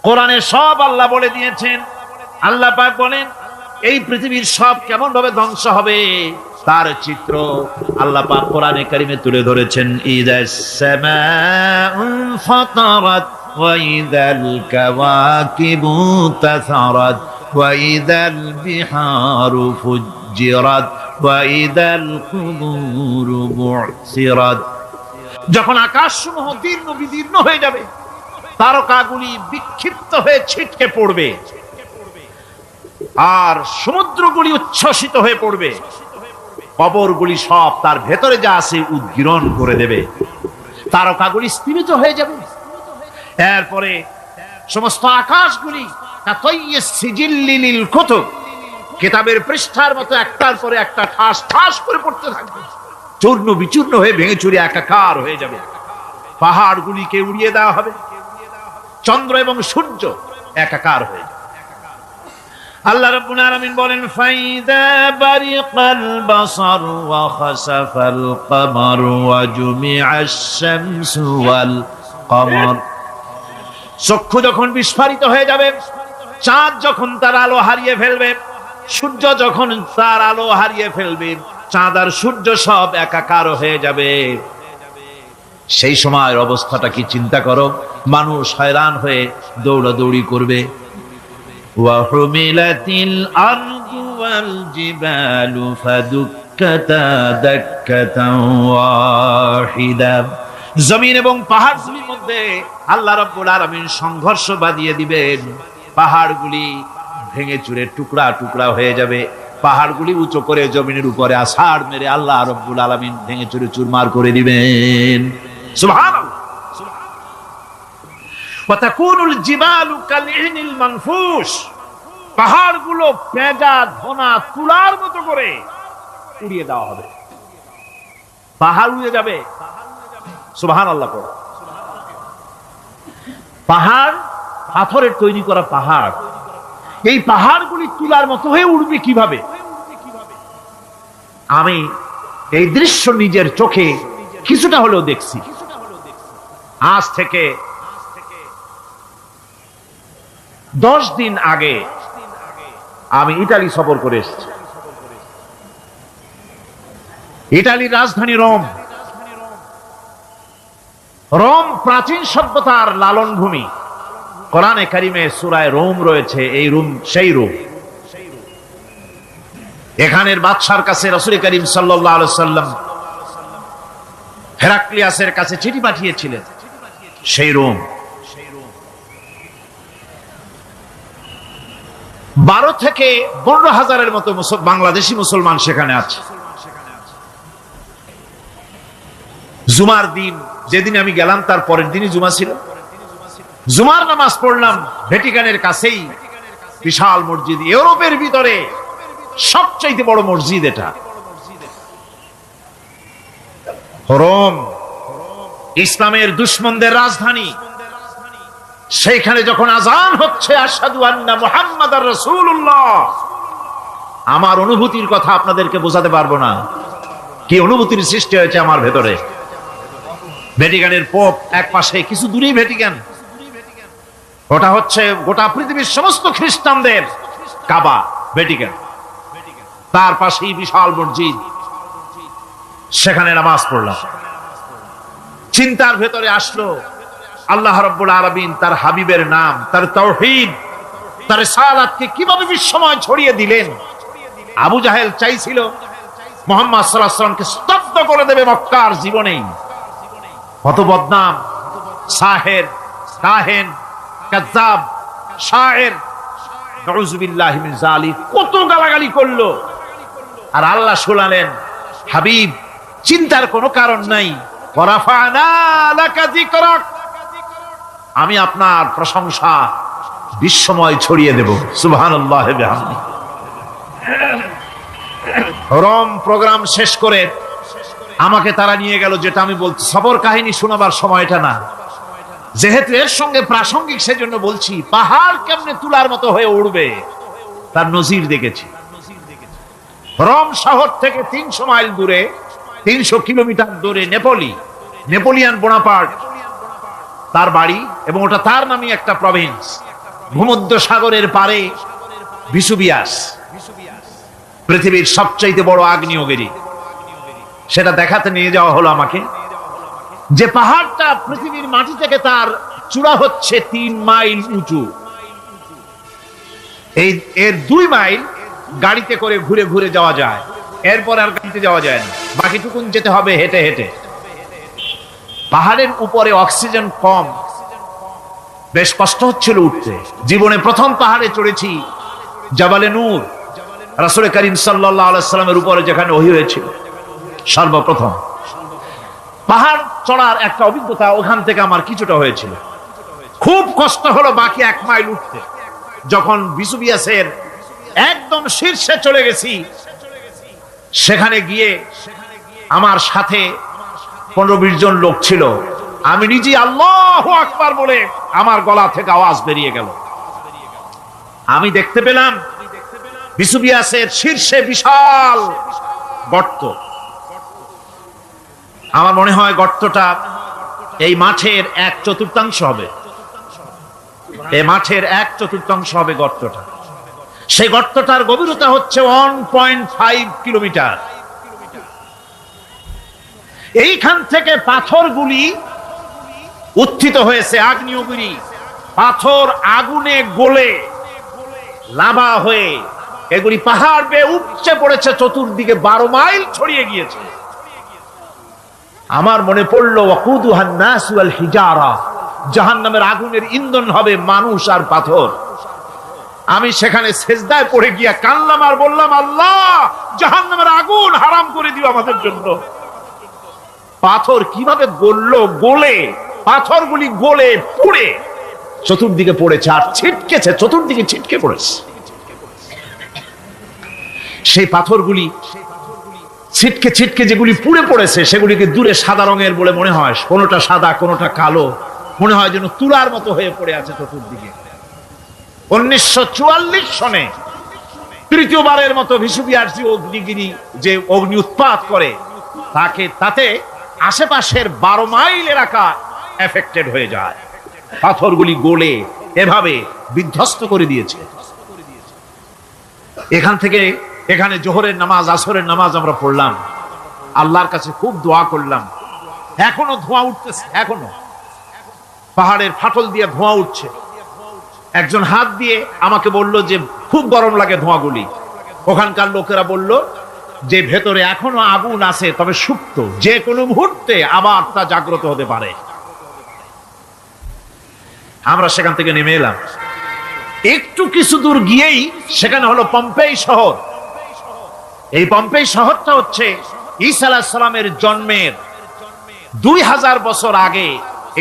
কোরআনে সব আল্লাহ বলে দিয়েছেন। আল্লাহ পাক বলেন এই পৃথিবীর সব কেমন ভাবে ধ্বংস হবে তার চিত্র আল্লাহ পাক কোরআনে কারিমে তুলে ধরেছেন। ইদাস সামাউ ফাতারাত ওয়া ইদাল কাওয়াকিবু তাসারাত ওয়া ইদাল বিহারু ফুজ্জিরাত ওয়া ইদাল কুবুরু বু'সিরাত। যখন আকাশসমূহ দীর্ণ বিদীর্ণ হয়ে যাবে, তারকাগুলি বিক্ষিপ্ত হয়ে ছিটকে পড়বে, আর সমুদ্রগুলি উচ্ছ্বসিত হয়ে পড়বে, কবরগুলি সব তার ভেতরে যা আছে উদ্গীরণ করে দেবে, তারকাগুলি স্থিমিত হয়ে যাবে। এরপরে সমস্ত আকাশগুলি কিতাবের পৃষ্ঠার মতো একটার পরে একটা ঠাস ঠাস করে পড়তে থাকবে, চূর্ণ বিচূর্ণ হয়ে ভেঙে চুরে একাকার হয়ে যাবে। পাহাড়গুলিকে উড়িয়ে দেওয়া হবে, চন্দ্র এবং সূর্য একাকার হয়ে যাবে। আল্লাহ রাব্বুল আলামিন বলেন ফাইদা বারিকাল বাসার ওয়া খাসাফাল কমার ওয়া জুমিআশ শামসু ওয়াল কমর। চক্ষু যখন বিস্ফারিত হয়ে যাবে, চাঁদ যখন তার আলো হারিয়ে ফেলবে, সূর্য যখন তার আলো হারিয়ে ফেলবে, চাঁদ আর সূর্য সব একাকার হয়ে যাবে, সেই সময়ের অবস্থাটা কি চিন্তা করো। মানুষ হয়রান হয়ে দৌড়াদৌড়ি করবে। وحملت الأرض والجبال فدكتا دكة واحدة। জমিন এবং পাহাড়গুলির মধ্যে আল্লাহ রাব্বুল আলামিন সংঘর্ষ বাঁধিয়ে দিবেন, পাহাড়গুলি ভেঙে চুরে টুকরা টুকরা হয়ে যাবে, পাহাড়গুলি উঁচু করে জমিনের উপরে আছাড় মেরে আল্লাহ রাব্বুল আলামিন ভেঙে চুরে চুরমার করে দিবেন। সুবহানাল্লাহ। ওয়াতাকুনুল জিবালু কালইহনিল মানফুস। পাহাড়গুলো পেঁজা ধোনা তুলার মতো করে উড়িয়ে দেওয়া হবে, পাহাড় উড়ে যাবে। সুবহানাল্লাহ। পাহাড় পাথরের তৈরি করা পাহাড়, এই পাহাড়গুলি তুলার মতো হয়ে উড়বে কিভাবে? আমি এই দৃশ্য নিজের চোখে কিছুটা হলেও দেখছি। আজ থেকে 10 দিন আগে আমি ইতালি সফর করে এসেছি। ইতালির রাজধানী রোম। রোম প্রাচীন সভ্যতার লালন ভূমি। কোরআনে কারিমে সূরায়ে রোম রয়েছে, এই রোম সেই রোম। এখানের বাদশার কাছে রাসূল করিম সাল্লাল্লাহু আলাইহি ওয়াসাল্লাম হেরাক্লিয়াসের কাছে চিঠি পাঠিয়েছিলেন, সেই রোম। 12 থেকে 15 হাজারের মতো বাংলাদেশি মুসলমান সেখানে আছে। জুমার দিন, যেদিন আমি গেলাম তার পরের দিনই জুমা ছিল। জুমার নামাজ পড়লাম ভ্যাটিকানের কাছেই, বিশাল মসজিদ, ইউরোপের ভিতরে সবচাইতে বড় মসজিদ এটা। রোম ইসলামের দুশমনদের রাজধানী। সেইখানে যখন আযান হচ্ছে আশহাদু আন্না মুহাম্মাদার রাসূলুল্লাহ, আমার অনুভূতির কথা আপনাদেরকে বোঝাতে পারবো না, কি অনুভূতির সৃষ্টি হয়েছে আমার ভেতরে। ভ্যাটিকানের পোপ এক পাশে, কিছু দূরেই ভ্যাটিকান, ওটা হচ্ছে গোটা পৃথিবীর সমস্ত খ্রিস্টানদের কাবা, ভ্যাটিকান। তার পাশেই বিশাল মসজিদ, সেখানে নামাজ পড়লাম। চিন্তার ভেতরে আসলো আল্লাহ রাব্বুল আলামিন তার হাবিবের নাম, তার তাওহীদ, তার রিসালাতকে কিভাবে বিশ্বময় ছড়িয়ে দিলেন। আবু জাহেল চাইছিল মুহাম্মদ সাল্লাল্লাহু আলাইহি ওয়াসাল্লামকে স্তব্ধ করে দেবে মক্কার জীবনেই। কত বদনাম, সাহের, কাহেন, কাযযাব, শায়ের, নাউযুবিল্লাহি মিন যালিক, কত গালাগালি করলো। আর আল্লাহ শোনালেন, হাবিব চিন্তার কোনো কারণ নাই, ওয়ারাফা'না লাকা যিকরাক, আমি আপনার প্রশংসা বিশ্বময় ছড়িয়ে দেব। সুবহানাল্লাহি ওয়া বিহামদিহি। রোম প্রোগ্রাম শেষ করে আমাকে তারা নিয়ে গেল, যেটা আমি বলছি সফর কাহিনী শোনাবার সময়টা না, যেহেতু এর সঙ্গে প্রাসঙ্গিক সেজন্য বলছি। পাহাড় কেমনে তুলার মতো হয়ে উঠবে তার নজির দেখেছি। রোম শহর থেকে 300 মাইল দূরে, 300 কিলোমিটার দূরে নেপোলিয়ান বোনাপার্ট তার বাড়ি, এবং ওটা তার নামে একটা প্রভিন্স। ভূমধ্য সাগরের পারে ভিসুভিয়াস, পৃথিবীর সবচাইতে বড় আগ্নেয়গিরি, সেটা দেখাতে নিয়ে যাওয়া হলো আমাকে। যে পাহাড়টা পৃথিবীর মাটি থেকে তার চূড়া হচ্ছে 3 মাইল উঁচু, এর 2 মাইল গাড়িতে করে ঘুরে ঘুরে যাওয়া যায়, এরপর আর গাড়িতে যাওয়া যায় না, বাকিটুকুন যেতে হবে হেঁটে হেঁটে। পাহাড়ের উপরে অক্সিজেন কম, বেশ কষ্ট হচ্ছিল উঠতে। জীবনে প্রথম পাহাড়ে চড়েছি, জাবালে নূর, রাসূল করিম সাল্লাল্লাহু আলাইহি সাল্লামের উপরে যেখানে ওহী হয়েছিল সর্বপ্রথম। পাহাড় চড়ার একটা অভিজ্ঞতা ওখান থেকে আমার কিছুটা হয়েছিল। খুব কষ্ট হলো বাকি 1 মাইল উঠতে। যখন ভিসুভিয়াসের একদম শীর্ষে চলে গেছি, সেখানে গিয়ে আমার সাথে 15-20 জন লোক ছিল। আমি নিজে আল্লাহু আকবার বলে আমার গলা থেকে আওয়াজ বেরিয়ে গেল। আমি দেখতে পেলাম ভিসুভিয়াসের শীর্ষে বিশাল গর্ত। আমার মনে হয় গর্তটা এই মাঠের 1/4 হবে, এই মাঠের 1/4 হবে গর্তটা। সেই গর্তটার গভীরতা হচ্ছে 1.5 কিলোমিটার। এইখান থেকে পাথরগুলি উত্থিত হয়েছে, আগ্নেয়গিরি পাথর আগুনে গলে লাভা হয়ে এগুলি পাহাড় বেয়ে উপচে পড়েছে, চতুর্দিকে 12 মাইল ছড়িয়ে গিয়েছে। আমার মনে পড়লো ওয়াকুদুহান নাস ওয়াল হিজারা, জাহান্নামের আগুনের ইন্ধন হবে মানুষ আর পাথর। আমি সেখানে সেজদায় পড়ে গিয়া কানলাম আর বললাম, আল্লাহ জাহান্নামের আগুন হারাম করে দিও আমাদের জন্য। পাথর কিভাবে গললো, গলে পাথরগুলি গলে পুড়ে চতুর্দিকে পড়েছে আর ছিটকেছে, চতুর্দিকে ছিটকে পড়েছে। সেই পাথরগুলি ছিটকে ছিটকে যেগুলি পুড়ে পড়েছে, সেগুলিকে দূরে সাদা রঙের বলে মনে হয়, কোনোটা সাদা কোনোটা কালো, মনে হয় যেন তুলার মতো হয়ে পড়ে আছে চতুর্দিকে। 1944 সনে তৃতীয়বারের মতো ভিসুভিয়াস অগ্নিগিরি যে অগ্নি উৎপাত করে, তাতে আশেপাশের 12 মাইল এলাকা এফেক্টেড হয়ে যায়। পাথরগুলি গলে এভাবে বিধ্বস্ত করে দিয়েছে। এখান থেকে এখানে জোহরের নামাজ, আসরের নামাজ আমরা পড়লাম, আল্লাহর কাছে খুব দোয়া করলাম। এখনো ধোঁয়া উঠতেছে, এখনো পাহাড়ের ফাটল দিয়ে ধোঁয়া উঠছে। একজন হাত দিয়ে আমাকে বলল যে খুব গরম লাগে ধোঁয়াগুলি। ওখানকার লোকেরা বলল যে ভেতরে এখনো আগুন আছে, তবে সুপ্ত, যে কোনো মুহূর্তে আবার তা জাগ্রত হতে পারে। আমরা সেখান থেকে নেমে এলাম। একটু কিছু দূর গিয়েই সেখানে হলো পম্পেই শহর। এই পম্পেই শহরটা হচ্ছে ঈসা আলাইহিস সালামের জন্মের 2000 বছর আগে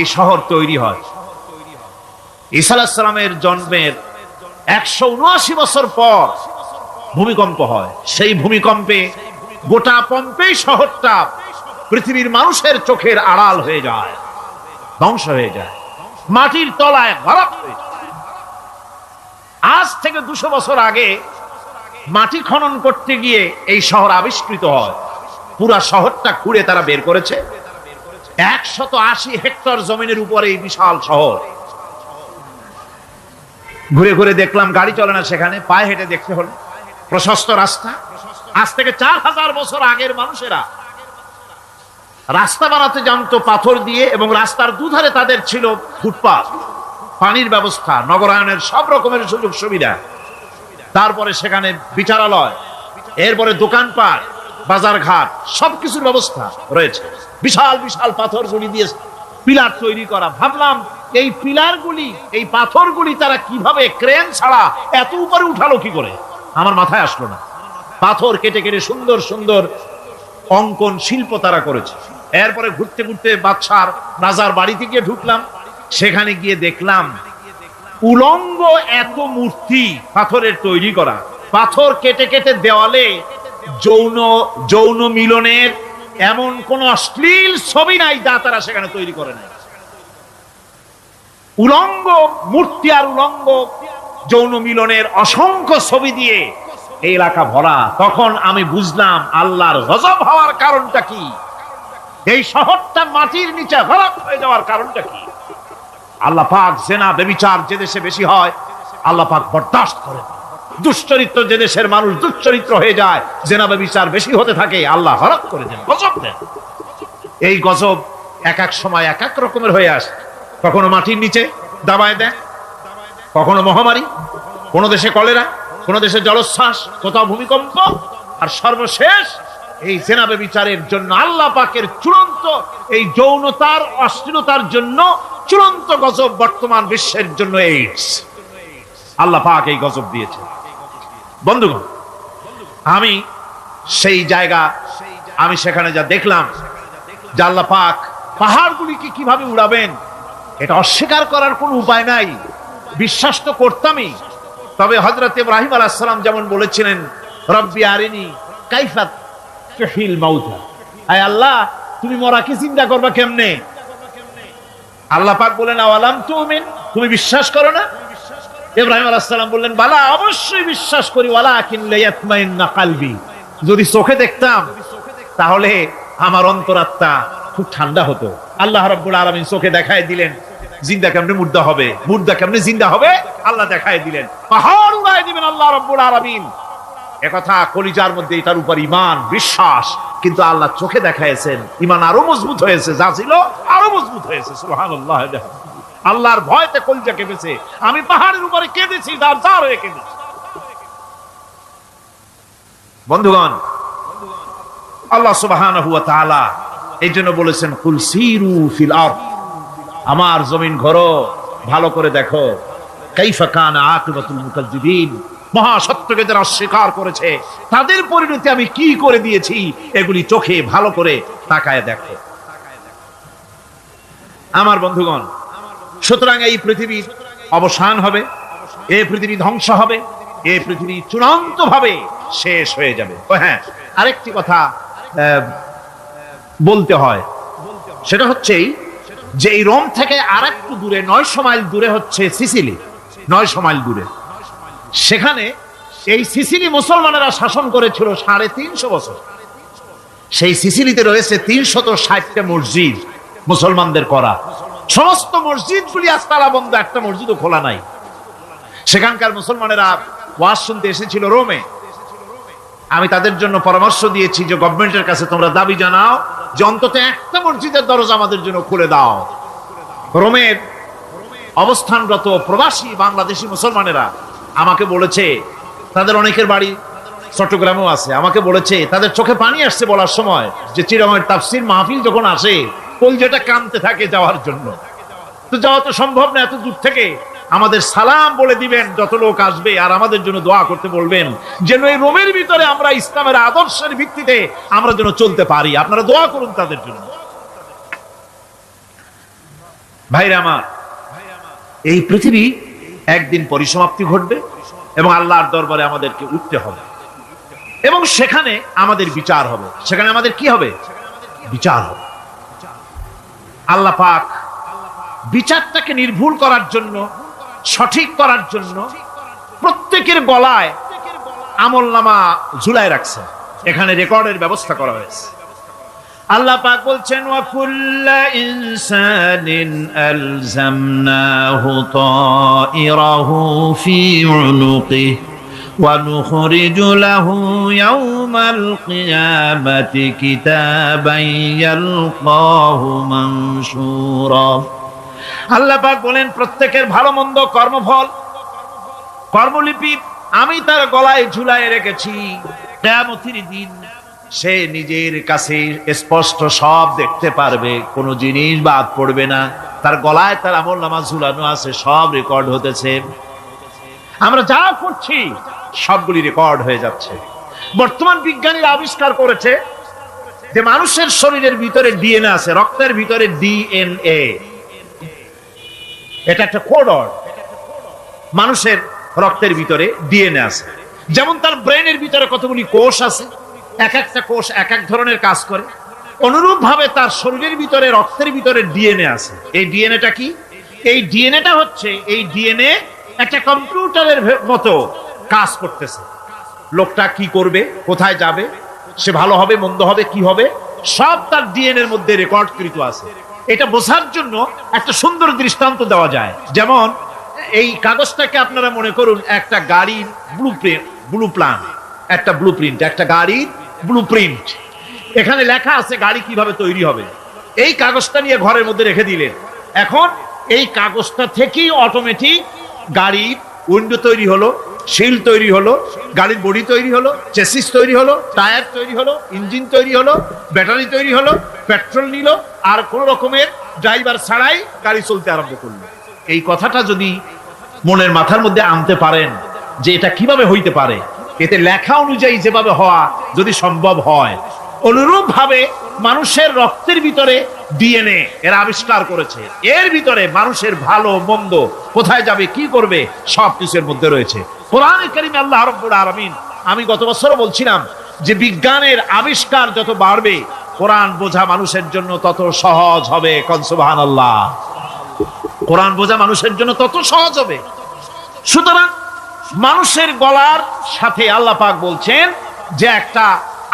এই শহর তৈরি হয়। ঈসা আলাইহিস সালামের জন্মের 179 বছর পর ভূমিকম্প হয়। সেই ভূমিকম্পে গোটা পম্পেই শহরটা পৃথিবীর মানুষের চোখের আড়াল হয়ে যায়, ধ্বংস হয়ে যায়, মাটির তলায় গরক হয়ে যায়। আজ থেকে 200 বছর আগে মাটি খনন করতে গিয়ে এই শহর আবিষ্কৃত হয়। পুরা শহরটা খুঁড়ে তারা বের করেছে। 180 হেক্টর জমিনের উপরে এই বিশাল শহর। ঘুরে ঘুরে দেখলাম, গাড়ি চলে না সেখানে, পায়ে হেঁটে দেখতে হলো। প্রশস্ত রাস্তা। আজ থেকে 4000 বছর আগের মানুষেরা রাস্তা বানাতে জানতো পাথর দিয়ে, এবং রাস্তার দুধারে তাদের ছিল ফুটপাথ, পানির ব্যবস্থা, নগরায়নের সব রকমের সুযোগ সুবিধা। তারপরে সেখানে বিচারালয়, এরপরে দোকানপাট, বাজারঘাট, সবকিছুর ব্যবস্থা রয়েছে। বিশাল বিশাল পাথরগুলি দিয়ে পিলার তৈরি করা। ভাবলাম এই পিলারগুলি, এই পাথরগুলি তারা কিভাবে ক্রেন ছাড়া এত উপরে উঠালো কি করে, আমার মাথায় আসলো না। পাথর কেটে কেটে সুন্দর সুন্দর অঙ্কন শিল্প তারা করেছে। এরপরে ঘুরতে ঘুরতে বাদশার রাজার বাড়িতে গিয়ে ঢুকলাম। সেখানে গিয়ে দেখলাম উলঙ্গ এত মূর্তি পাথরের তৈরি করা। পাথর কেটে কেটে দেওয়ালে যৌন মিলনের এমন কোন অশ্লীল ছবি নাই যা তারা সেখানে তৈরি করে নাই। উলঙ্গ মূর্তি আর উলঙ্গ যৌন মিলনের অসংখ্য ছবি দিয়ে এই এলাকা ভরা। তখন আমি বুঝলাম আল্লাহর গজব হওয়ার কারণটা কি, এই শহরটা মাটির নিচে গরক হয়ে যাওয়ার কারণটা কি। আল্লাহ পাক জেনা ব্যভিচার যে দেশে বেশি হয় আল্লাহ পাক বরদাস্ত করেন। দুশ্চরিত্র যে দেশের মানুষ দুশ্চরিত্র হয়ে যায়, জেনা ব্যভিচার বেশি হতে থাকে, আল্লাহ হরক করে দেন, গজব দেন। এই গজব এক এক সময় এক এক রকমের হয়ে আসে। কখনো মাটির নিচে দাবায় দেয়, কখনো মহামারী, কোন দেশে কলেরা, কোন দেশে জলোচ্ছ্বাস, কোথাও ভূমিকম্প, আর সর্বশেষ এই জেনা ব্যভিচারের জন্য আল্লাহ পাকের চূড়ান্ত এই যৌনতার অশ্লীলতার জন্য চূড়ান্ত গজব বর্তমান বিশ্বের জন্য এইডস। আল্লাহ পাক এই গজব দিয়েছে। বন্ধুগণ, আমি সেই জায়গা, আমি সেখানে যা দেখলাম যে আল্লাহ পাক পাহাড়গুলিকে কিভাবে উড়াবেন এটা অস্বীকার করার কোনো উপায় নাই। বিশ্বাস তো করতামই, তবে হযরত ইব্রাহিম আলাইহিস সালাম যেমন বলেছিলেন, রব্বি আরিনি কাইফা তুহিল মাউতা, আয় আল্লাহ তুমি মরাকে চিন্তা করবা কেমনে। আল্লাহ পাক বলেন আওয়ালাম তুমিন, তুমি বিশ্বাস করো না? ইব্রাহিম আলাইহিস সালাম বললেন বালা, অবশ্যই বিশ্বাস করি, ওয়ালাকিন লিয়াতমাইন্না কলবি, যদি চোখে দেখতাম তাহলে আমার অন্তরাত্মা খুব ঠান্ডা হতো। আল্লাহ রাব্বুল আলামিন চোখে দেখায় দিলেন জিন্দা কেমনে মুর্দা হবে, মুর্দা কেমনে জিন্দা হবে, আল্লাহ দেখায় দিলেন। পাহাড় উড়ায় দিবেন আল্লাহ রাব্বুল আলামিন। একথা কলিজার মধ্যে এটার উপর ঈমান বিশ্বাস, কিন্তু আল্লাহ চোখে দেখাইছেন, ঈমান আরো মজবুত হয়েছে, যা ছিল আরো মজবুত হয়েছে। সুবহানাল্লাহ। আল্লাহর ভয়তে কলিজা কেঁপেছে। আমি পাহাড়ের উপরে কেঁদেছি, দাঁড় দাঁড় হয়ে কেঁদেছি। বন্ধুগণ, আল্লাহ সুবহানাহু ওয়া তাআলা এই জন্য বলেছেন কুল সিরু ফিল আরদ, আমার জমিন ঘোরো, ভালো করে দেখো, কাইফা কানা আকিবাতুল মুকাজ্জিবিন, মহা সত্যকে যারা অস্বীকার করেছে তাদের পরিণতি আমি কি করে দিয়েছি, এগুলি চোখে ভালো করে তাকায় দেখো। আমার বন্ধুগণ, সুতরাং এই পৃথিবীর অবসান হবে, এই পৃথিবী ধ্বংস হবে, এই পৃথিবী চূড়ান্ত ভাবে শেষ হয়ে যাবে। ও হ্যাঁ, আরেকটি কথা বলতে হয়, সেটা হচ্ছে যে এই রোম থেকে আর একটু দূরে 900 মাইল দূরে হচ্ছে সিসিলি। 900 মাইল দূরে, সেখানে এই সিসিলি মুসলমানেরা শাসন করেছিল 350 বছর। সেই সিসিলিতে রয়েছে 360টা মসজিদ মুসলমানদের করা। সমস্ত মসজিদগুলি আজ তালা বন্ধ, একটা মসজিদও খোলা নাই। সেখানকার মুসলমানেরা ওয়াজ শুনতে এসেছিল রোমে। আমি তাদের জন্য পরামর্শ দিয়েছি যে গভর্নমেন্টের কাছে তোমরা দাবি জানাও যে অন্তত একটা মসজিদের দরজা আমাদের জন্য খুলে দাও। রোমের অবস্থানরত প্রবাসী বাংলাদেশি মুসলমানেরা আমাকে বলেছে, তাদের অনেকের বাড়ি চট্টগ্রামেও আছে, আমাকে বলেছে তাদের চোখে পানি আসছে বলার সময় যে চিরঙের তাফসীর মাহফিল যখন আসে কলজেটা কাঁদতে থাকে যাওয়ার জন্য। তো যাওয়া তো সম্ভব না এত দূর থেকে, আমাদের সালাম বলে দিবেন যত লোক আসবে, আর আমাদের জন্য দোয়া করতে বলবেন যেন এই রোমের ভিতরে আমরা ইসলামের আদর্শের ভিত্তিতে আমরা যেন চলতে পারি। আপনারা দোয়া করুন তাদের জন্য। ভাইরা আমার, এই পৃথিবী একদিন পরিসমাপ্তি ঘটবে এবং আল্লাহর দরবারে আমাদেরকে উঠতে হবে এবং সেখানে আমাদের বিচার হবে। সেখানে আমাদের কি হবে? বিচার হবে। আল্লাহ পাক বিচারটাকে নির্ভুল করার জন্য, সঠিক করার জন্য প্রত্যেকের গলায় আমলনামা ঝুলায় রাখছেন, এখানে রেকর্ডের ব্যবস্থা করা হয়েছে। আল্লাহ পাক বলছেন ওয়া কুল্লা ইনসানিন আলজামনাহু তাইরাহু ফি উনুকিহি ওয়া নুখরিজু লাহু ইয়াওমাল কিয়ামাতি কিতাবান ইয়ালকাহু মানশুরা। আল্লাহ পাক বলেন প্রত্যেকের ভালো মন্দ কর্মফল, কর্মলিপি আমি তার গলায় ঝুলায় রেখেছি। কিয়ামতের দিন সে নিজের কাছে স্পষ্ট সব দেখতে পারবে, কোনো জিনিস বাদ পড়বে না। তার গলায় তার আমলনামা ঝুলানো আছে, সব রেকর্ড হতেছে। আমরা যা করছি সবগুলি রেকর্ড হয়ে যাচ্ছে। বর্তমান বিজ্ঞানীরা আবিষ্কার করেছে যে মানুষের শরীরের ভিতরে ডিএনএ আছে, রক্তের ভিতরে ডিএনএ, এটা একটা কোড। মানুষের রক্তের ভিতরে ডিএনএ আছে, যেমন তার ব্রেনের ভিতরে কতগুলি কোষ আছে, এক একটা কোষ এক এক ধরনের কাজ করে, অনুরূপ ভাবে তার শরীরের ভিতরে রক্তের ভিতরে ডিএনএ আছে। এই ডিএনএটা কি? এই ডিএনএটা হচ্ছে, এই ডিএনএ একটা কম্পিউটারের মতো কাজ করতেছে। লোকটা কি করবে, কোথায় যাবে, সে ভালো হবে মন্দ হবে কি হবে, সব তার ডিএনএর মধ্যে রেকর্ডকৃত আছে। এটা বোঝার জন্য একটা সুন্দর দৃষ্টান্ত দেওয়া যায়। যেমন এই কাগজটাকে আপনারা মনে করুন একটা গাড়ির একটা ব্লুপ্রিন্ট, একটা গাড়ির ব্লুপ্রিন্ট। এখানে লেখা আছে গাড়ি কিভাবে তৈরি হবে। এই কাগজটা নিয়ে ঘরের মধ্যে রেখে দিলেন, এখন এই কাগজটা থেকেই অটোমেটিক গাড়ির উইন্ডো তৈরি হলো, শিল তৈরি হলো, গাড়ির বডি তৈরি হলো, চেসিস তৈরি হলো, টায়ার তৈরি হলো, ইঞ্জিন তৈরি হলো, ব্যাটারি তৈরি হলো, পেট্রোল নিল, আর কোন রকমের ড্রাইভার ছাড়াই গাড়ি চলতে আরম্ভ করলো। এই কথাটা যদি মনের মাথার মধ্যে আনতে পারেন যে এটা কিভাবে হইতে পারে, এতে লেখা অনুযায়ী যেভাবে হওয়া যদি সম্ভব হয়, অনুরূপ ভাবে মানুষের রক্তের ভিতরে ডিএনএ এরা আবিষ্কার করেছে। এর ভিতরে মানুষের ভালো মন্দ, কোথায় যাবে কি করবে, সব কিছুর মধ্যে রয়েছে। কোরআনে কারীমে আল্লাহ রাব্বুল আলামিন, আমি গত বছর বলছিলাম যে বিজ্ঞানের আবিষ্কার যত বাড়বে কোরআন বোঝা মানুষের জন্য তত সহজ হবে। কোন সুবহানাল্লাহ। কোরআন বোঝা মানুষের জন্য তত সহজ হবে। সুতরাং মানুষের গলার সাথে আল্লাহ পাক বলছেন যে একটা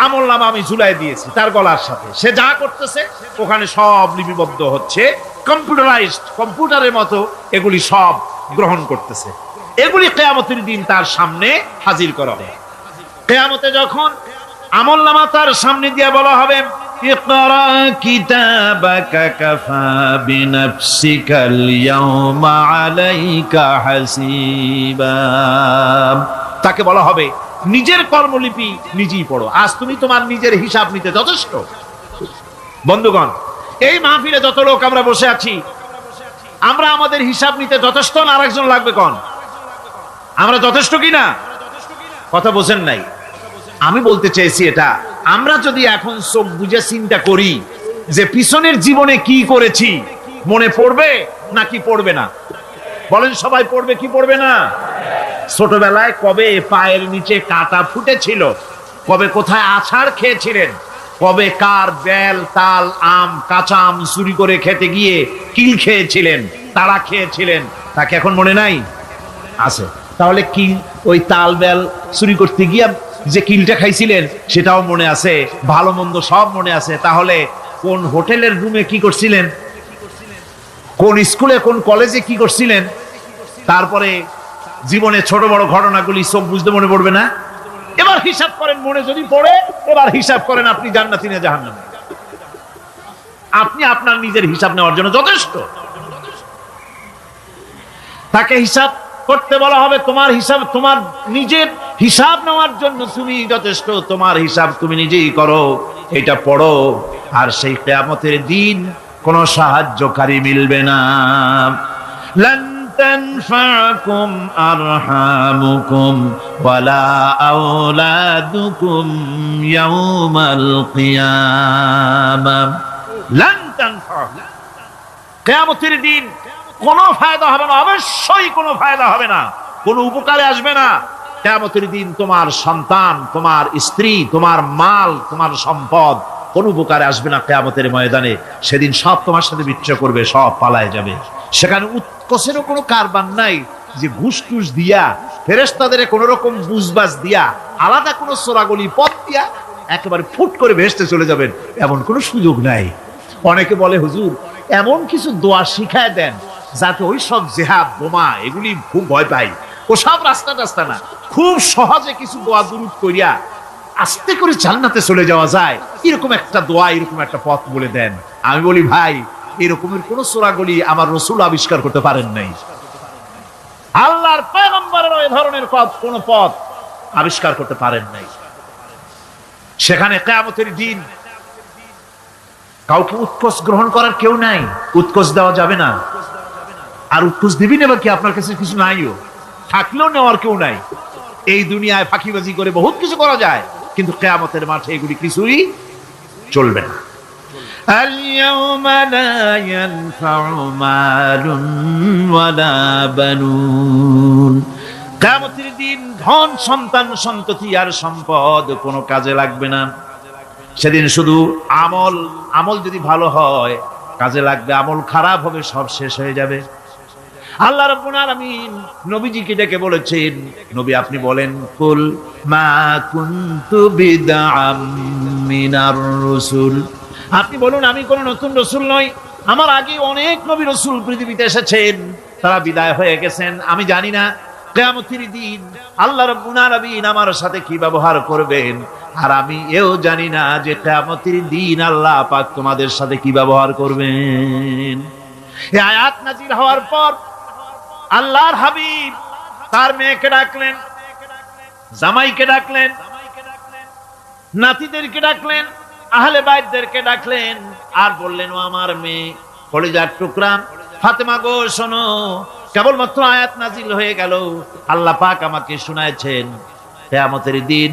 আমলনামা আমি ঝুলাই দিয়েছি তার গলার সাথে, সে যা করতেছে ওখানে সব লিপিবদ্ধ হচ্ছে, কম্পিউটারাইজড, কম্পিউটারের মতো এগুলি সব গ্রহণ করতেছে। এগুলি কিয়ামতের দিন তার সামনে হাজির করা হবে। কিয়ামতে যখন আমলনামা তার সামনে দিয়ে বলা হবে ইকরা কিতাবাকা কাফা বিনাফসিকাল ইয়াওমা আলাইকা হাসিবা, তাকে বলা হবে নিজের কর্মলিপি নিজেই পড়ো, আজ তুমি তোমার নিজের হিসাব নিতে যথেষ্ট। বন্ধুগণ, এই মাহফিলে যত লোক আমরা বসে আছি, আমরা আমাদের হিসাব নিতে যথেষ্ট না আরেকজন লাগবে? কোন আমরা যথেষ্ট কিনা? কথা বোঝেন নাই। আমি বলতে চেয়েছি এটা, আমরা যদি এখন চোখ বুঝে চিন্তা করি যে পিছনের জীবনে কি করেছি, মনে পড়বে নাকি পড়বে না? বলেন সবাই, পড়বে কি পড়বে না? ছোটবেলায় কবে পায়ের নিচে কাটা ফুটেছিল, কবে কোথায় আছাড় খেয়েছিলেন, কবে কার বেল তাল আম কাঁচা আম চুরি করে খেতে গিয়ে কিল খেয়েছিলেন, তাড়া খেয়েছিলেন, তাকে এখন মনে নাই? আছে। তাহলে কি ওই তাল বেল চুরি করতে গিয়ে যে কিলটা খাইছিলেন সেটাও মনে আছে, ভালো মন্দ সব মনে আছে। তাহলে কোন হোটেলের রুমে কি করছিলেন, কোন স্কুলে কোন কলেজে কি করছিলেন, তারপরে জীবনে ছোট বড় ঘটনাগুলি সব বুঝতে মনে পড়বে না? এবার হিসাব করেন, মনে যদি পড়ে এবার হিসাব করেন আপনি জান্নাতি না জাহান্নামী। আপনি আপনার নিজের হিসাব নেওয়ার জন্য যথেষ্ট। তাকে হিসাব করতে বলা হবে, তোমার হিসাব, তোমার নিজের হিসাব নেওয়ার জন্য তুমি যথেষ্ট, তোমার হিসাব তুমি নিজেই করো, এটা পড়ো। আর সেই কিয়ামতের দিন কোনো সাহায্যকারী মিলবে না। লান তানফাকুম আরহামুকুম ওয়ালা আওলাদুকুম ইয়াওমাল কিয়ামা। লান তানফা, কিয়ামতের দিন কোনো ফায়দা হবে না, অবশ্যই কোনো ফায়দা হবে না, কোনো উপকারে আসবে না। কিয়ামতের দিন তোমার সন্তান, তোমার স্ত্রী, তোমার মাল, তোমার সম্পদ কোনো উপকারে আসবে না। কিয়ামতের ময়দানে সেদিন সব তোমার সাথে বিচ্ছিন্ন করবে, সব পালায় যাবে। সেখানে উৎকোষেরও কোনো কারবার নাই যে ঘুষ টুস দিয়া ফেরেশতাদের কোন রকম বুঝবাজ দিয়া আলাদা কোন সোরাগলি পথ দিয়া একেবারে ফুট করে ভেসতে চলে যাবেন এমন কোনো সুযোগ নাই। অনেকে বলে হুজুর এমন কিছু দোয়া শিখায় দেন যাতে ওই সব জেহাদ বোমা এগুলি খুব ভয় পাই, ওসব রাস্তা টাস্তা না, খুব সহজে কিছু দোয়া দুরূদ করিয়া আস্তে করে জান্নাতে চলে যাওয়া যায় এরকম একটা দোয়া, এরকম একটা পথ বলে দেন। আমি বলি ভাই এরকমের কোন সোরাগলি আমার রাসূল আবিষ্কার করতে পারেন নাই, আল্লাহর পয়গম্বরের ওই ধরনের কোন পথ আবিষ্কার করতে পারেন নাই। সেখানে কিয়ামতের দিন কাউকে উৎকোচ গ্রহণ করার কেউ নাই, উৎকোচ দেওয়া যাবে না। আর উৎকোচ দিবি না কি, আপনার কাছে কিছু নাইও, থাকলেও নেওয়ার কেউ নাই। এই দুনিয়ায় ফাঁকিবাজি করে বহুত কিছু করা যায়, কিন্তু কিয়ামতের মাঠে এগুলি কিছুই চলবে না। اليوم لا ينفع مال ولا بنون। কিয়ামতের দিন ধন সন্তান সন্ততি আর সম্পদ কোনো কাজে লাগবে না। সেদিন শুধু আমল যদি ভালো হয় কাজে লাগবে, আমল খারাপ হবে সব শেষ হয়ে যাবে। আল্লাহ রাব্বুল আলামিন নবীজিকে ডেকে বলেছেন, নবী আপনি বলেন, কুল মা কুনতু বিদআম মিনার রাসূল, আপনি বলুন আমি কোন নতুন রাসূল নই, আমার আগে অনেক নবী রাসূল পৃথিবীতে এসেছেন, তারা বিদায় হয়ে গেছেন। আমি জানি না কিয়ামতের দিন আল্লাহ রাব্বুল আলামিন আমার সাথে কি ব্যবহার করবেন, আর আমি এও জানি না যে কিয়ামতের দিন আল্লাহ পাক তোমাদের সাথে কি ব্যবহার করবেন। এই আয়াত নাযিল হওয়ার পর আল্লাহর হাবিব তার মেয়েকে ডাকলেন, জামাইকে ডাকলেন, নাতিদেরকে ডাকলেন, আহলে বাইতদেরকে ডাকলেন, আর বললেন ও আমার মেয়ে কলিজার টুকরা ফাতেমা গো শোনো, কেবলমাত্র আয়াত নাজিল হয়ে গেল, আল্লাহ পাক আমাকে শুনাইছেন কিয়ামতের দিন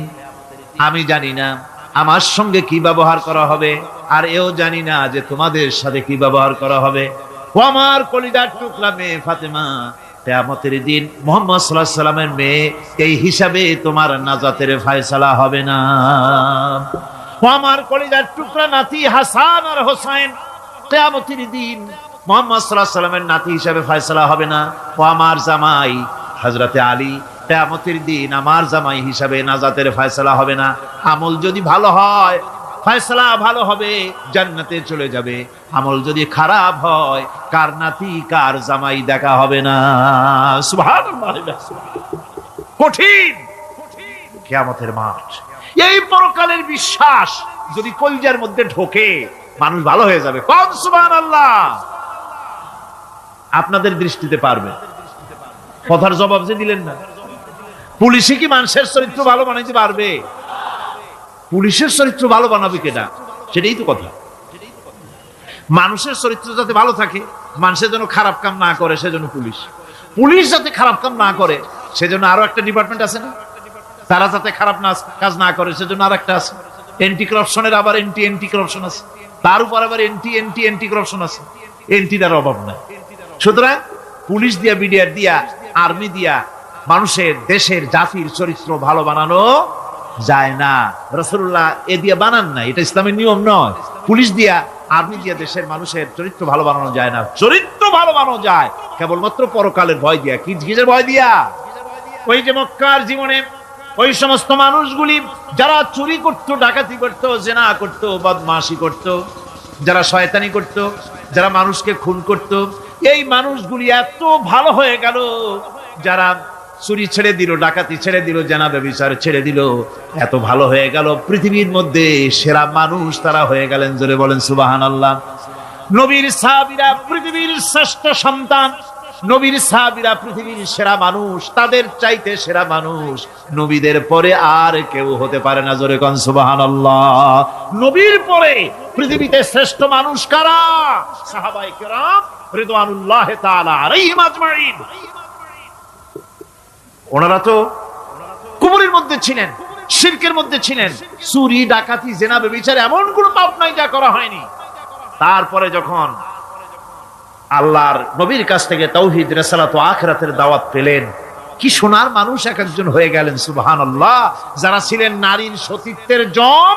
আমি জানি না আমার সঙ্গে কি ব্যবহার করা হবে, আর এও জানি না যে তোমাদের সাথে কি ব্যবহার করা হবে। ও আমার কলিজার টুকরা মেয়ে ফাতেমা, কিয়ামতের দিন মুহাম্মদ সাল্লাল্লাহু আলাইহি সাল্লামের মেয়ে এই হিসাবে তোমার নাজাতের ফয়সালা হবে না। ও আমার কলিজার টুকরা নাতি হাসান আর হোসেন, কিয়ামতের দিন মুহাম্মদ সাল্লাল্লাহু আলাইহি সাল্লামের নাতি হিসাবে ফয়সালা হবে না। ও আমার জামাই হযরতে আলী, কিয়ামতের দিন আমার জামাই হিসাবে নাজাতের ফয়সালা হবে না। আমল যদি ভালো হয় ফয়সালা ভালো হবে, জান্নাতে চলে যাবে। আমল যদি খারাপ হয় কার নাতি কার জামাই দেখা হবে না। সুবহানাল্লাহ, কঠিন কিয়ামতের মাঠ। এই পরকালের বিশ্বাস যদি কলিজার মধ্যে ঢোকে মানুষ ভালো হয়ে যাবে। কোন সুবহানাল্লাহ। আপনাদের দৃষ্টিতে পারবে, কথার জবাব যে দিলেন না। পুলিশে কি মানুষের চরিত্র ভালো বানাইতে পারবে? পুলিশের চরিত্র ভালো বানাবে কেনা, সেটাই তো কথা। মানুষের চরিত্র যাতে ভালো থাকে, মানুষের যেন খারাপ কাম না করে, সেজন্য পুলিশ যাতে খারাপ কাম না করে সেজন্য আরো একটা ডিপার্টমেন্ট আছে না, তারা যাতে খারাপ কাজ না করে সেজন্য আর একটা আছে। এন্টি করাপশনের আবার এন্টি করাপশন আছে, তার উপর আবার এন্টি করাপশন আছে। এন্টিটার অভাব নাই। সুতরাং পুলিশ দিয়া, বিডিআর দিয়া, আর্মি দিয়া মানুষের, দেশের, জাতির চরিত্র ভালো বানানো যায় না। রাসূলুল্লাহ এ দিয়া বানান না, এটা ইসলামের নিয়ম নয়। পুলিশ দিয়া, আর্মি দিয়া দেশের মানুষের চরিত্র ভালো বানানো যায় না। চরিত্র ভালো বানানো যায় কেবলমাত্র পরকালের ভয় দিয়া। কিসের ভয় দিয়া? ওই যে মক্কার জীবনে ওই সমস্ত মানুষগুলি যারা চুরি করত, ডাকাতি করত, জিনা করত, বদমাশি করত, যারা শয়তানি করত, যারা মানুষকে খুন করত, এই মানুষগুলি এত ভালো হয়ে গেল, যারা চুরি ছেড়ে দিল, ডাকাতি ছেড়ে দিল, জিনা ব্যভিচার ছেড়ে দিল, এত ভালো হয়ে গেল, পৃথিবীর মধ্যে সেরা মানুষ তারা হয়ে গেলেন। জোরে বলেন সুবহানাল্লাহ। নবীর সাহাবীরা পৃথিবীর শ্রেষ্ঠ সন্তান, নবীর সাহাবীরা পৃথিবীর সেরা মানুষ, তাদের চাইতে সেরা মানুষ নবীদের পরে আর কেউ হতে পারে না। জোরে কোন সুবহানাল্লাহ। নবীর পরে পৃথিবীতে শ্রেষ্ঠ মানুষ কারা? সাহাবায়ে কেরাম রিদওয়ানুল্লাহ তাআলা আলাইহিম আজমাইন। ওনারা তো কুফরের মধ্যে ছিলেন, শিরকের মধ্যে ছিলেন, চুরি, ডাকাতি, জিনা, ব্যভিচার এমন কোনো পাপ নাই যা করা হয়নি। তারপরে যখন আল্লাহর নবীর কাছ থেকে তাওহীদ, রিসালাত ও আখিরাতের দাওয়াত পেলেন, কি সোনার মানুষ এক একজন হয়ে গেলেন। সুবহানাল্লাহ। যারা ছিলেন নারীর সতীত্বের জম,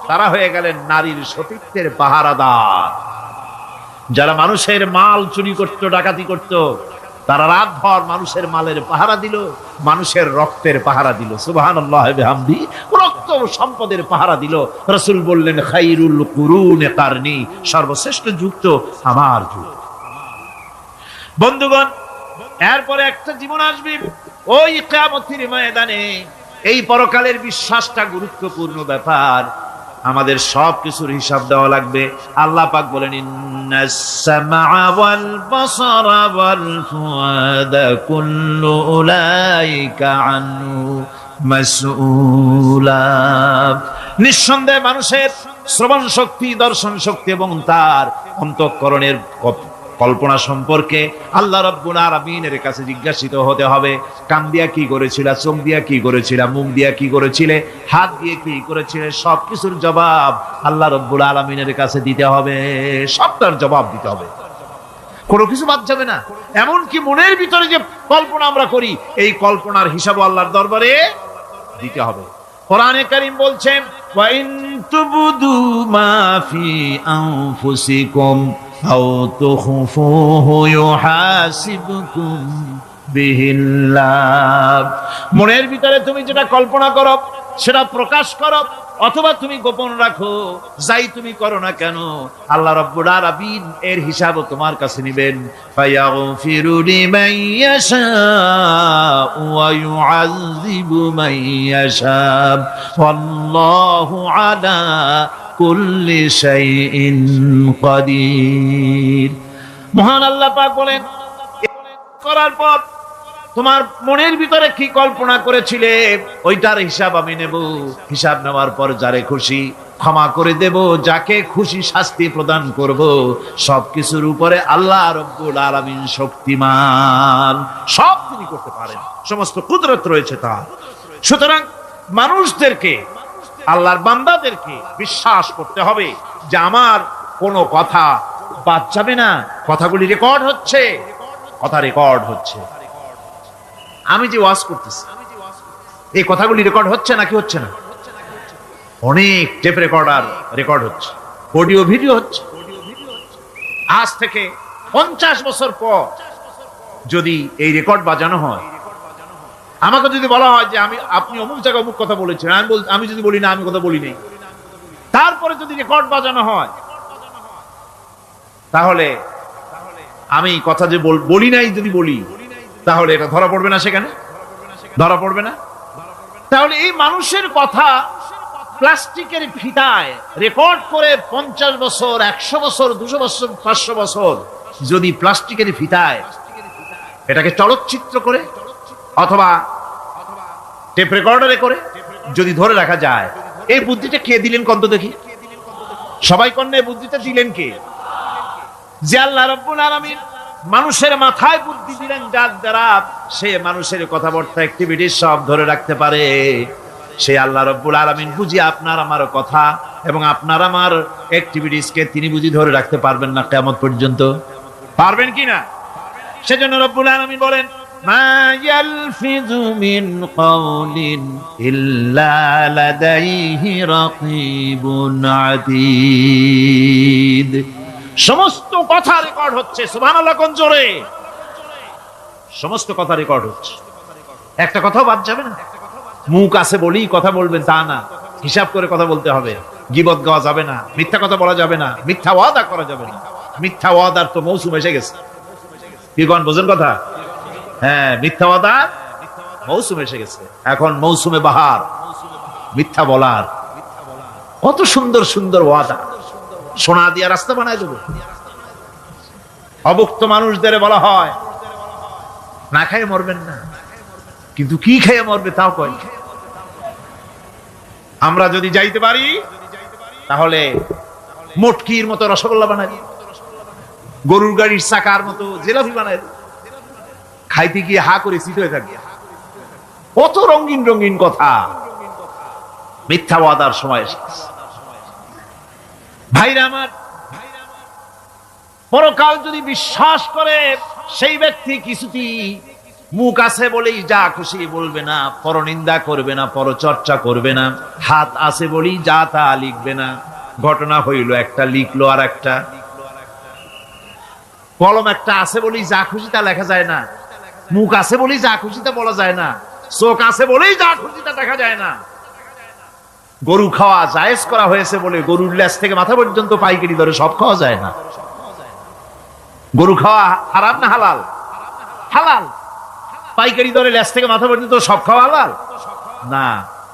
তারা হয়ে গেলেন নারীর সতীত্বের পাহারাদার। যারা মানুষের মাল চুরি করত, ডাকাতি করত, তারা রাতভর মানুষের মালের পাহারা দিল, মানুষের রক্তের পাহারা দিল। সুবহানাল্লাহ ওয়া বিহামদি, রক্ত সম্পদের পাহারা দিল। রাসূল বললেন, খায়রুল কুরুনে কারনি, সর্বশ্রেষ্ঠ যুগ তো আমার যুগ। বন্ধুগণ, এরপরে একটা জীবন আসবে ওই কিয়ামতের ময়দানে। এই পরকালের বিশ্বাসটা গুরুত্বপূর্ণ ব্যাপার, আমাদের সবকিছুর হিসাব দেওয়া লাগবে। আল্লাহ পাক বলেন, ইন্নাস সামআ ওয়াল বাসারা ওয়াল ফুআদা কুল্লু উলাইকা আনহু মাসউলা। নিঃসন্দেহে মানুষের শ্রবণ শক্তি, দর্শন শক্তি এবং তার অন্তঃকরণের কল্পনা সম্পর্কে আল্লাহ রাব্বুল আলামিনের কাছে জিজ্ঞাসিত হতে হবে। কান দিয়া কি করেছিল, চোখ দিয়া কি করেছিল, মুখ দিয়া কি করেছিলে, হাত দিয়ে কি করেছিলে, সবকিছুর জবাব আল্লাহ রাব্বুল আলামিনের কাছে দিতে হবে। সবটার জবাব দিতে হবে, কোনো কিছু বাদ যাবে না। এমনকি মনের ভিতরে যে কল্পনা আমরা করি, এই কল্পনার হিসাব আল্লাহর দরবারে দিতে হবে। কোরআনে কারীম বলছেন, ওয়া ইন তুবদু মা ফি আনফুসিকুম আও তুখফুহু ইউহাসিবকুম বিহিল্লাহ। মনের ভিতরে তুমি যেটা কল্পনা করো সেটা প্রকাশ করো, অথবা তুমি গোপন রাখো, যাই তুমি করো না কেন, আল্লাহ রাব্বুল আলামিন এর হিসাবও তোমার কাছে নেবেন। ফায়াগফিরু লিমান ইয়াশাউ ওয়া ইউআযযিবু মান ইয়াশাউ ওয়াল্লাহু আলা কুল্লি শাইইন কাদির। মহান আল্লাহ পাক বলেন, করার পর তোমার মনের ভিতরে কি কল্পনা করেছিলে ওইটার হিসাব আমি নেব। হিসাব নেওয়ার পর যারে খুশি ক্ষমা করে দেব, যাকে খুশি শাস্তি প্রদান করব। সবকিছুর উপরে আল্লাহ রাব্বুল আলামিন শক্তিমান, সব তিনি করতে পারেন, সমস্ত কুদরত রয়েছে তার। সুতরাং মানুষদেরকে, আল্লাহর বান্দাদেরকে বিশ্বাস করতে হবে যে আমার কোনো কথা বাদ যাবে না, কথাগুলি রেকর্ড হচ্ছে, কথা রেকর্ড হচ্ছে। আমি যে ওয়াজ করতেছি এই কথাগুলি রেকর্ড হচ্ছে নাকি হচ্ছে না? অনেক টেপ রেকর্ডার রেকর্ড হচ্ছে, অডিও ভিডিও হচ্ছে। আজ থেকে 50 বছর পর যদি এই রেকর্ড বাজানো হয়, আমাকে যদি বলা হয় যে আপনি অমুক জায়গায় অমুক কথা বলেছেন, আমি যদি বলি না আমি কথা বলি নাই, তারপরে যদি রেকর্ড বাজানো হয়, তাহলে আমি কথা যে বলি নাই যদি বলি, তাহলে এটা ধরা পড়বে না? সেখানে ধরা পড়বে না? তাহলে এই মানুষের কথা প্লাস্টিকের ফিতায় রেকর্ড করে 50 বছর, 100 বছর, 200 বছর, 500 বছর যদি প্লাস্টিকের ফিতায় এটাকে চলচ্চিত্র করে অথবা টেপ রেকর্ডারে করে যদি ধরে রাখা যায়, এই বুদ্ধিটা কে দিলেন কত দেখি? সবাই কন্যা বুদ্ধিটা দিলেন কে? যে আল্লাহ রাব্বুল আলামিন মানুষের মাথায় বুদ্ধি দিলেন, যার দ্বারা সে মানুষের কথাবার্তা অ্যাক্টিভিটি সব ধরে রাখতে পারে। সে আল্লাহ রাব্বুল আলামিন বুঝি আপনার আমার কথা এবং আপনার আমার অ্যাক্টিভিটিসকে তিনি বুঝি ধরে রাখতে পারবেন না কিয়ামত পর্যন্ত? পারবেন কিনা? সেজন্য রাব্বুল আলামিন বলেন, মা ইয়ালফিযু মিন কাওলিন ইল্লা লাদাইহি রাকীবুন আতীদ। সমস্ত কথা রেকর্ড হচ্ছে। সুবহানাল্লাহ কোন জোরে! সমস্ত কথা রেকর্ড হচ্ছে, একটা কথাও বাদ যাবে না। মুখ আছে বলেই কথা বলবেন তা না, হিসাব করে কথা বলতে হবে। গীবত গাওয়া যাবে না, মিথ্যা কথা বলা যাবে না, মিথ্যা ওয়াদা করা যাবে না। মিথ্যা ওয়াদার তো মৌসুম এসে গেছে। কি কোন বোঝেন কথা? হ্যাঁ, মিথ্যা ওয়াদার মৌসুম এসে গেছে। এখন মৌসুমে বাহার, মিথ্যা বলার। কত সুন্দর সুন্দর ওয়াদা, সোনা দিয়া রাস্তা বানায় দেবো। অভুক্ত মানুষদের বলা হয় না খেয়ে মরবেন না, কিন্তু কি খেয়ে মরবে তাও কয়। আমরা যদি যাইতে পারি তাহলে মটকির মতো রসগোল্লা বানাই দেব, গরুর গাড়ির চাকার মতো জিলাপি বানাই দেব, খাইতে গিয়ে হা করে চিত হয়ে থাকবে। কত রঙিন রঙিন কথা। মিথ্যা ওয়াদার সময় এসেছে। ভাইরা আমার, পরকাল যদি বিশ্বাস করে সেই ব্যক্তি কিছুতেই মুখ আছে বলেই যা খুশি বলবে না, পরনিন্দা করবে না, পরচর্চা করবে না, হাত আছে বলেই যা তা লিখবে না। ঘটনা হইল একটা, লিখলো আর একটা। কলম একটা আছে বলেই যা খুশি তা লেখা যায় না, মুখ আছে বলেই যা খুশি তা বলা যায় না, চোখ আছে বলেই যা খুশি তা দেখা যায় না। গরু খাওয়া জায়েজ করা হয়েছে বলে গরুর লেজ থেকে মাথা পর্যন্ত পাইকারি দরে সব খাওয়া যায় না। গরু খাওয়া হারাম না হালাল? হালাল। পাইকারি দরে লেজ থেকে মাথা পর্যন্ত সব খাওয়া হালাল না।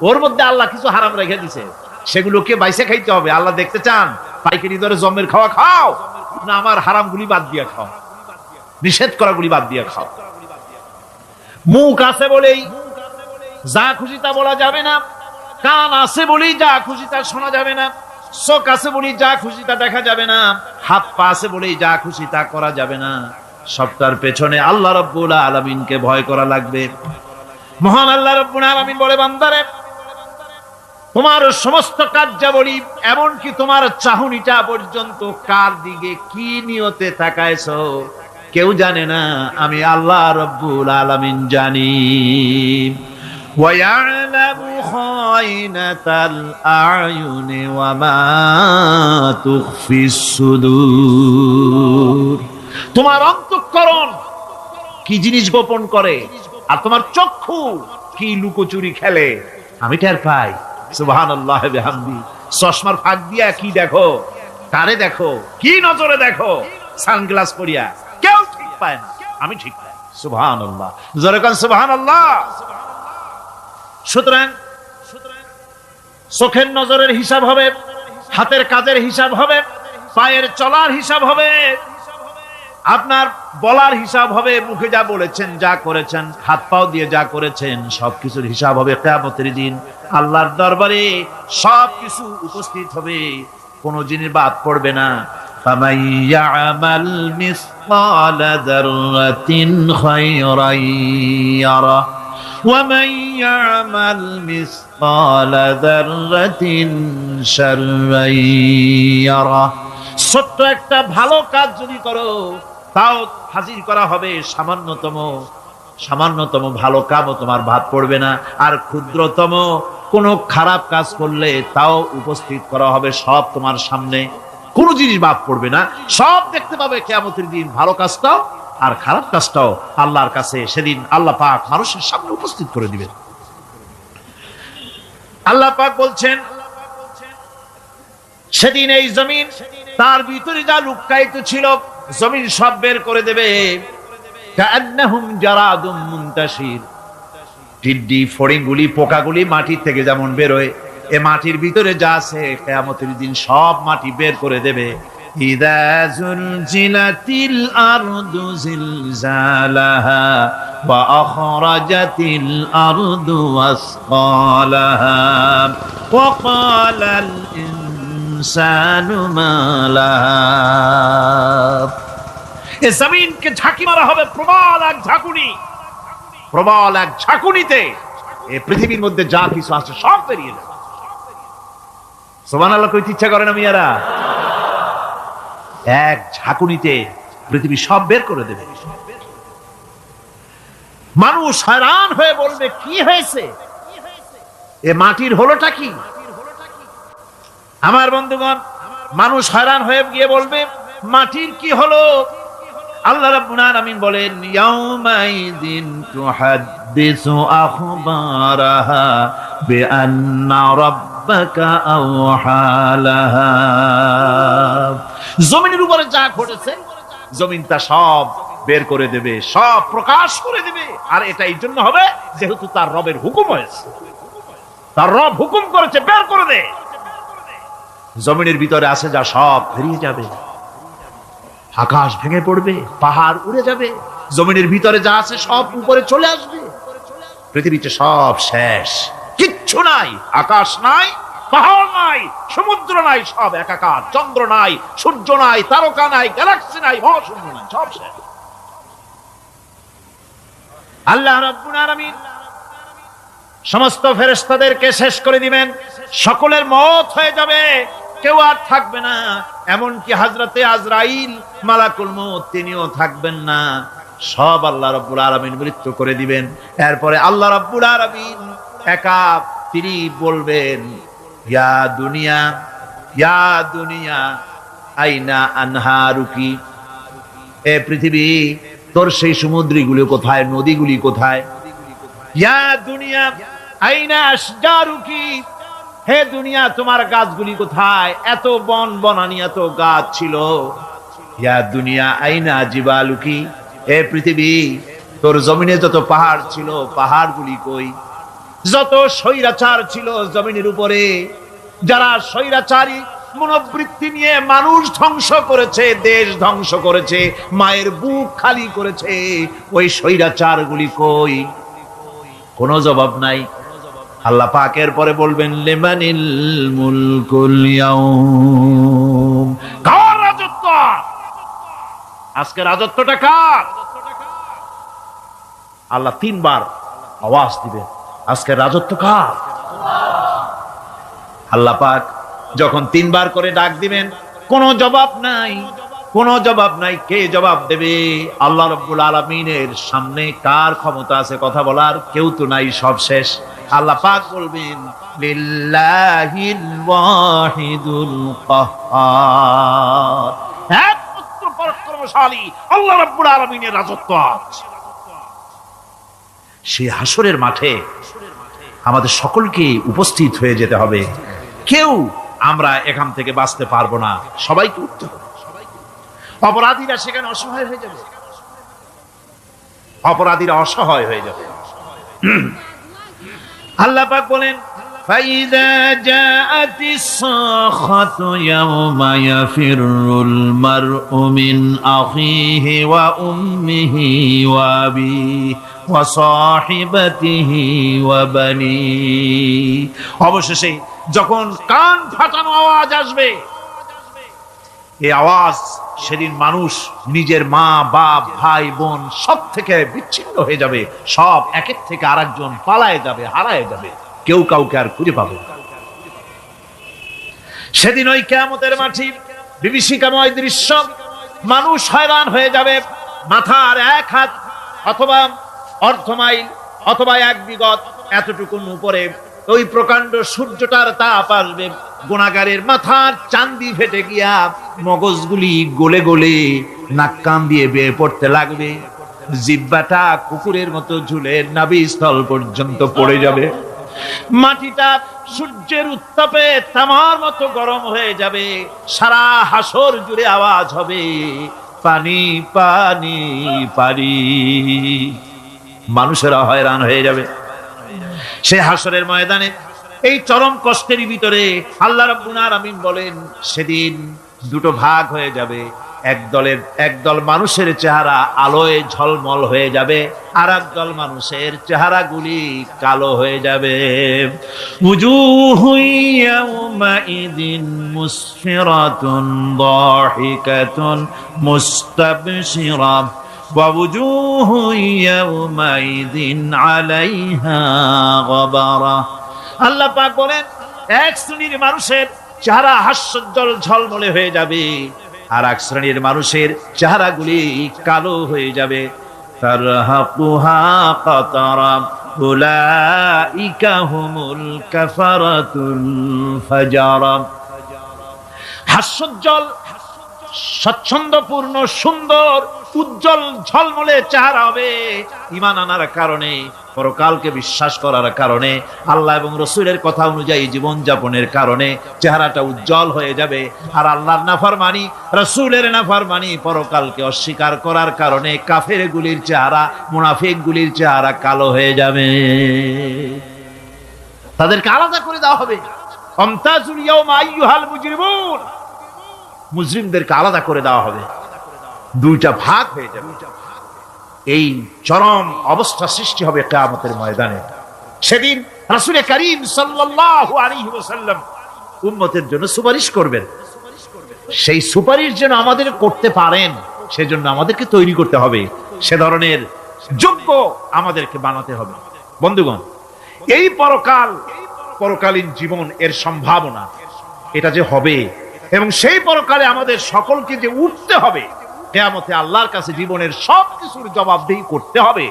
ওর মধ্যে আল্লাহ কিছু হারাম রেখে দিছে, সেগুলোকে বাইসে খাইতে হবে। আল্লাহ দেখতে চান পাইকারি দরে জমের খাওয়া খাও না আমার হারাম গুলি বাদ দিয়ে খাও, নিষেধ করা গুলি বাদ দিয়ে খাও। মুখ আছে বলেই যা খুশি তা বলা যাবে না, কান আছে বলেই যা খুশি তা শোনা যাবে না, চোখ আছে বলেই যা খুশি তা দেখা যাবে না, হাত পা আছে বলেই যা খুশি তা করা যাবে না। সবটার পেছনে আল্লাহ রাব্বুল আলামিনকে ভয় করা লাগবে। মহান আল্লাহ রাব্বুল আলামিন বলে, বান্দারে তোমার সমস্ত কার্যাবলী এমনকি তোমার চাহনিটা পর্যন্ত কার দিকে কি নিয়তে তাকায়ছো কেউ জানে না, আমি আল্লাহ রাব্বুল আলামিন জানি। وَيَعْلَمُ خَائِنَةَ الْأَعْيُنِ وَمَا تُخْفِي الصُّدُورُ। তোমার অন্তঃকরণ কি জিনিস গোপন করে আর তোমার চক্ষু কি লুকোচুরি খেলে আমি টের পাই। সুবহানাল্লাহ বিহামদি। চশমার ফাঁক দিয়া কি দেখো, কারে দেখো, কি নজরে দেখো, সানগ্লাস পরিয়া কেউ ঠিক পায় না, আমি ঠিক পাই। সুবহানাল্লাহ, জোরে কোন সুবহানাল্লাহ। সুতরাং চোখের নজরের হিসাব হবে, হাতের কাজের হিসাব হবে, পায়ের চলার হিসাব হবে, আপনার বলার হিসাব হবে, মুখে যা বলেছেন যা করেছেন, হাত পাও দিয়ে যা করেছেন সবকিছুর হিসাব হবে কিয়ামতের দিন। আল্লাহর দরবারে সবকিছু উপস্থিত হবে, কোন জিনিস বাদ পড়বে না। فَمَن يَعْمَلْ مِثْقَالَ ذَرَّةٍ خَيْرًا يَرَهُ وَمَن يَعْمَلْ مِثْقَالَ ذَرَّةٍ شَرًّا يَرَهُ। ছোট্ট একটা ভালো কাজ যদি করো তাও হাজির করা হবে সামান্যতম ভালো কাজও তোমার বাদ পড়বে না, আর ক্ষুদ্রতম কোন খারাপ কাজ করলে তাও উপস্থিত করা হবে, সব তোমার সামনে, কোন জিনিস বাদ পড়বে না, সব দেখতে পাবে কিয়ামতের দিন। ভালো কাজটাও আর খারাপ কাজটাও আল্লাহর কাছে সেদিন আল্লাহ পাক মানুষের সামনে উপস্থিত করে দিবেন। আল্লাহ পাক বলছেন সেদিন এই জমিন তার ভিতরে যা লুকায়িত ছিল জমিন সব বের করে দেবে। কাআন্নাহুম জারাদুম মুনতাশির। টিড্ডি ফড়িংগুলি পোকাগুলি মাটির থেকে যেমন বেরোয়, এ মাটির ভিতরে যা আছে কিয়ামতের দিন সব মাটি বের করে দেবে। ইযা যুলজিলাতিল আরদু জিলজালাহা ওয়া আখরাজাতিল আরদু আসকালাহা ওয়া ক্বালাল ইনসানু মা লাহা। এ জমিনকে ঝাঁকি মারা হবে প্রবল এক ঝাঁকুনি, প্রবল এক ঝাঁকুনিতে এই পৃথিবীর মধ্যে যা কিছু আছে সব বেরিয়ে যাবে। সুবহানাল্লাহ কইতে ইচ্ছা করে না মিয়ারা? এক ঝাঁকুনিতে পৃথিবী সব বের করে দেবে। মানুষ হয়রান হয়ে বলবে কি হয়েছে, এ মাটির হলোটা কি? আমার বন্ধুগণ, মানুষ হয়রান হয়ে গিয়ে বলবে মাটির কি হলো? আল্লাহ রাব্বুল আলামিন বলেন ইয়াউমাইযিন তুহাদ্দিসু আখবারাহা বিআন্না রাব্বাকা আওহালাহা। জমিনের উপরে যা ঘটেছে জমিন তা সব বের করে দেবে, সব প্রকাশ করে দেবে। আর এটা এই জন্য হবে যেহেতু তার রবের হুকুম হয়েছে, তার রব হুকুম করেছে বের করে দে। জমিনের ভিতরে আছে যা সব বেরিয়ে যাবে, আকাশ ভেঙে পড়বে, পাহাড় উড়ে যাবে, জমিনের ভিতরে যা আছে সব উপরে চলে আসবে, পৃথিবীতে সব শেষ, কিচ্ছু নাই, আকাশ নাই, পাহাড় নাই, সমুদ্র নাই, সব একাকার, চন্দ্র নাই, সূর্য নাই, তারকা নাই, গ্যালাক্সি নাই, মহাশূন্য নাই, সব শেষ। আল্লাহ রাব্বুল আলামিন সমস্ত ফেরেশতাদেরকে শেষ করে দিবেন, সকলের মওত হয়ে যাবে, কেউ আর থাকবে না, এমনকি হযরতে আজরাইল মালাকুল মউত তিনিও থাকবেন না, সব আল্লাহ রাব্বুল আলামিন মৃত্যু করে দিবেন। এরপরে আল্লাহ রাব্বুল আলামিন একা তিনি বলবেন ইয়া দুনিয়া আইনা আনহারুকি, এ পৃথিবী, তোর সেই সমুদ্রগুলি কোথায়, নদীগুলি কোথায়? ইয়া দুনিয়া আইনা আশজারুকি, হে দুনিয়া তোমার গাছগুলি কোথায়? এত বন বনানি, এত গাছ ছিল। ইয়া দুনিয়া আইনা জিবালুকি, হে পৃথিবী তোর জমিনে যত পাহাড় ছিল, পাহাড়গুলি কই? যত স্বৈরাচার ছিল জমিনের উপরে, যারা স্বৈরাচারী মনোবৃত্তি নিয়ে মানুষ ধ্বংস করেছে, দেশ ধ্বংস করেছে, মায়ের বুক খালি করেছে, ওই স্বৈরাচার গুলি কই? কোনো জবাব নাই। আল্লাহ পাক এর পরে বলবেন লিমানিল মুলকুল ইয়াউম, কার রাজত্ব আজকে? রাজত্বটা কার? আল্লাহ তিনবার আওয়াজ দিবেন, আজকে রাজত্ব কার? আল্লাহ পাক যখন তিনবার করে ডাক দিবেন, কোনো জবাব নাই, কোনো জবাব নাই। কে জবাব দেবে? আল্লাহ রাব্বুল আলামিনের সামনে কার ক্ষমতা আছে কথা বলার? কেউ তো নাই, সব শেষ। আল্লাহ পাক বলবেন লিল্লাহিল ওয়াহিদুল কাহ্হার, একমাত্র পরাক্রমশালী আল্লাহ রাব্বুল আলামিনের রাজত্ব আছে। সেই হাসরের মাঠে আমাদের সকলকে উপস্থিত হয়ে যেতে হবে। কেউ আমরা এখান থেকে বাঁচতে পারবো না, সবাইকে উঠতে হবে। অপরাধীরা সেখানে অসহায় হয়ে যাবে, অপরাধীরা অসহায় হয়ে যাবে। আল্লাহ পাক বলেন فَإِذَا جَاءَتِ الصَّاخَّةُ يَوْمَ يَفِرُّ الْمَرْءُ مِنْ أَخِيهِ وَأُمِّهِ وَأَبِيهِ وَصَاحِبَتِهِ وَبَنِيهِ। অবশেষে যখন কান ফাটানো আওয়াজ আসবে, এই আওয়াজ সেদিন মানুষ নিজের মা বাপ ভাই বোন সব থেকে বিচ্ছিন্ন হয়ে যাবে, সব একের থেকে আরেকজন পালায় যাবে, হারায় যাবে, কেউ কাউকে আর খুঁজে পাবে না। সেদিন ওই কিয়ামতের মাঠে বিভীষিকাময় দৃশ্য, মানুষ হয়রান হয়ে যাবে। মাথার এক হাত অথবা অর্ধ মাইল অথবা এক বিগত এতটুকুন উপরে ওই প্রকাণ্ড সূর্যটার তাপ আসবে, গুনাহগারের মাথার চান্দি ফেটে গিয়া মগজগুলি গলে গলে নাক কান দিয়ে বেয়ে পড়তে লাগবে, জিহ্বাটা কুকুরের মতো ঝুলে নাভিস্থল পর্যন্ত পড়ে যাবে, মাটিটা সূর্যের উত্তাপে তামার মতো গরম হয়ে যাবে, সারা হাসর জুড়ে আওয়াজ হবে পানি পানি পানি। মানুষেরা হয়রান হয়ে যাবে সেই হাসরের ময়দানে। এই চরম কষ্টের ভিতরে আল্লাহ রাব্বুল আলামিন বলেন সেদিন দুটো ভাগ হয়ে যাবে। একদল মানুষের চেহারা আলোয় ঝলমল হয়ে যাবে, আর একদল মানুষের চেহারাগুলি কালো হয়ে যাবে। উজুহু ইয়াওমাইদিন মুসফিরাতুন দাহিকাতুন মুস্তাবশিরা ওয়া উজুহু ইয়াওমাইদিন আলাইহা গাবারা। আল্লাহ পাক বলেন এক শ্রেণীর মানুষের চেহারা হাস্যোজ্জ্বল ঝলমলে হয়ে যাবে, আর এক শ্রেণীর মানুষের চেহারাগুলি কালো হয়ে যাবে। তারহাকুহা কাতারা উলাইকা হুমুল কাফারাতুল ফাজারা। হাস্যোজ্জ্বল, স্বচ্ছন্দপূর্ণ, সুন্দর, উজ্জ্বল ঝলমলে চেহারা হবে ঈমান আনার কারণে, পরকালকে বিশ্বাস করার কারণে, আল্লাহ এবং রাসূলের কথা অনুযায়ী জীবন যাপনের কারণে চেহারাটা উজ্জ্বল হয়ে যাবে। আর আল্লাহর নাফরমানি, রাসূলের নাফরমানি, পরকালকে অস্বীকার করার কারণে কাফেরগুলির চেহারা, মুনাফিকগুলির চেহারা কালো হয়ে যাবে। তাদেরকে আলাদা করে দেওয়া হবে। আমতাজুল ইয়াওমা আইয়ুহাল মুজরিমুন, মুজরিমদেরকে আলাদা করে দেওয়া হবে, দুইটা ভাগ হয়ে যাবে। এই চরম অবস্থা সৃষ্টি হবে কিয়ামতের ময়দানে। সেদিন রাসূল করিম সাল্লাল্লাহু আলাইহি ওয়াসাল্লাম উম্মতের জন্য সুপারিশ করবেন। সেই সুপারিশ যেন আমাদের করতে পারেন, সেজন্য আমাদেরকে তৈরি করতে হবে, সে ধরনের যোগ্য আমাদেরকে বানাতে হবে। বন্ধুগণ, এই পরকালীন জীবন, এর সম্ভাবনা, এটা যে হবে এবং সেই পরকালে আমাদের সকলকে যে উঠতে হবে, কিয়ামতে আল্লাহর কাছে জীবনের সবকিছুর জবাবদিহি করতে হবে,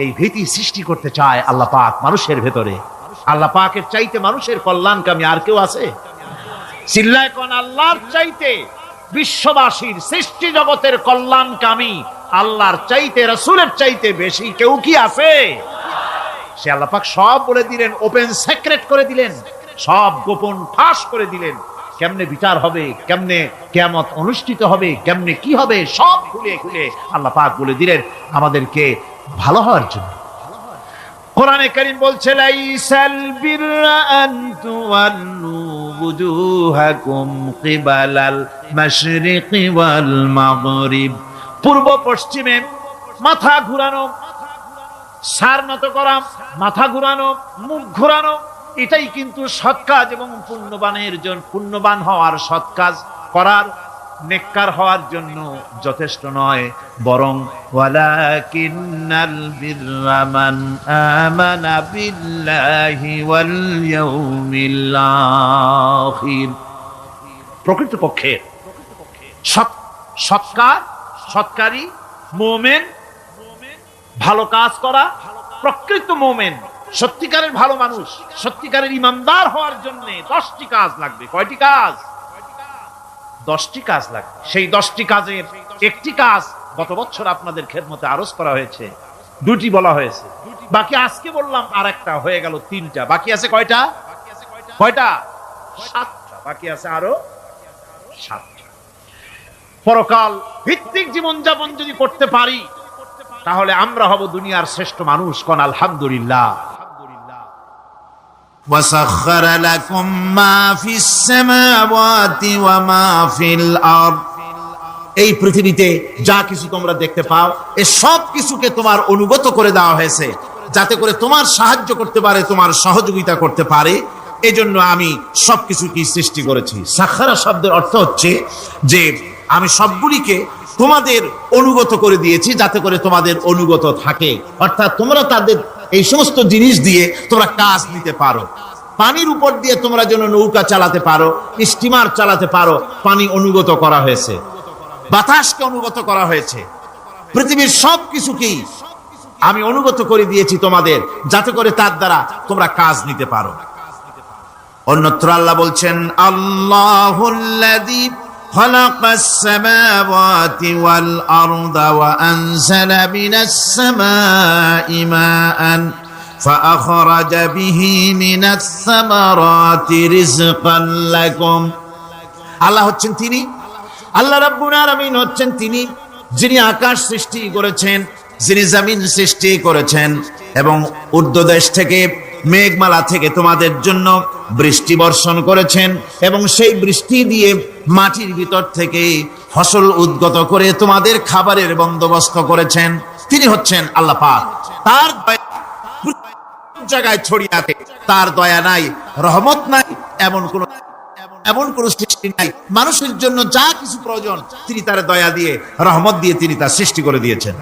এই ভীতি সৃষ্টি করতে চায় আল্লাহ পাক মানুষের ভেতরে। আল্লাহ পাকের চাইতে মানুষের কল্যাণকামী আর কেউ আছে? চিল্লায় কোন আল্লাহর চাইতে বিশ্ববাসীর সৃষ্টি জগতের কল্যাণকামী আল্লাহর চাইতে, রাসূলের চাইতে বেশি কেউ কি আছে? সে আল্লাহ পাক সব বলে দিলেন, ওপেন সিক্রেট করে দিলেন, সব গোপন ফাঁস করে দিলেন। কেমনে বিচার হবে, কেমনে কিয়ামত অনুষ্ঠিত হবে, কেমনে কি হবে, সব খুলে খুলে আল্লাহ পাক বলে দিলেন আমাদেরকে ভালো হওয়ার জন্য। কোরআনে কারীম বলছে, লাইসাল বিররা আন তুওয়াল্লু ওয়ুজুহাকুম কিবালাল মাশরিকি ওয়াল মাগরিব। পূর্ব পশ্চিমে মাথা ঘুরানো, সার নত করা, মাথা ঘুরানো, মুখ ঘুরানো, এটাই কিন্তু সৎ কাজ এবং পুণ্যবান হওয়ার, সৎ কাজ করার, নেককার হওয়ার জন্য যথেষ্ট নয়, বরং ওয়ালাকিন্নাল বিররা মান আমানা বিল্লাহি ওয়াল ইয়াউমিল আখির। প্রকৃতপক্ষে সৎকারী মুমিন, ভালো কাজ করা, প্রকৃত মুমিন, সত্যিকারের ভালো মানুষ, সত্যিকারের ইমানদার হওয়ার জন্য 10টি কাজ লাগবে। কয়টি কাজ? 10টি কাজ লাগবে। সেই 10টি কাজের একটি কাজ গত বছর আপনাদের খেদমতে আরজ করা হয়েছে, 2টি বলা হয়েছে, বাকি আজকে বললাম আর একটা, হয়ে গেল 3টা। বাকি আছে কয়টা? 7টা বাকি আছে, আরো 7টা। পরকাল ভিত্তিক জীবনযাপন যদি করতে পারি তাহলে আমরা হব দুনিয়ার শ্রেষ্ঠ মানুষ। কোন আলহামদুলিল্লাহ। وسخر لكم ما في السماوات وما في الأرض। এই পৃথিবীতে যা কিছু তোমরা দেখতে পাও, এই সব কিছুকে তোমার অনুগত করে দেওয়া হয়েছে, যাতে করে তোমার সাহায্য করতে পারে, তোমার সহযোগিতা করতে পারে। এজন্য আমি সবকিছুকে সৃষ্টি করেছি। সাখারা শব্দের অর্থ হচ্ছে যে আমি সবগুলিকে তোমাদের অনুগত করে দিয়েছি, যাতে করে তোমাদের অনুগত থাকে, অর্থাৎ তোমরা তাদের এই সমস্ত জিনিস দিয়ে তোমরা কাজ নিতে পারো। পানির উপর দিয়ে তোমরা যেন নৌকা চালাতে পারো, স্টিমার চালাতে পারো, পানি অনুগত করা হয়েছে, বাতাসকে অনুগত করা হয়েছে, পৃথিবীর সব কিছুকেই আমি অনুগত করে দিয়েছি তোমাদের, যাতে করে তার দ্বারা তোমরা কাজ নিতে পারো। অন্যত্র আল্লাহ বলছেন, আল্লাহুল্লাযী খালাকাস সামাওয়াতি ওয়াল আরদা ওয়া আনজালা মিনাস সামাই মাআন ফাআখরাজা বিহি মিনাস সামারাতি রিজকান লাকুম। আল্লাহ হচ্ছেন তিনি, আল্লাহ রাব্বুল আলামিন হচ্ছেন তিনি, যিনি আকাশ সৃষ্টি করেছেন, যিনি জমিন সৃষ্টি করেছেন, এবং ঊর্ধ্বদেশ থেকে, মেঘমালা থেকে তোমাদের জন্য বৃষ্টি বর্ষণ করেছেন, এবং সেই বৃষ্টি দিয়ে মাটির ভিতর থেকে ফসল উদ্গত করে তোমাদের খাবারের বন্দোবস্ত করেছেন। তিনি হচ্ছেন আল্লাহ পাক। তার জায়গায় ছড়িয়ে আছে, তার দয়া নাই, রহমত নাই, এমন কোন সৃষ্টি নাই। মানুষের জন্য যা কিছু প্রয়োজন তিনি তার দয়া দিয়ে, রহমত দিয়ে তিনি তার সৃষ্টি করে দিয়েছেন।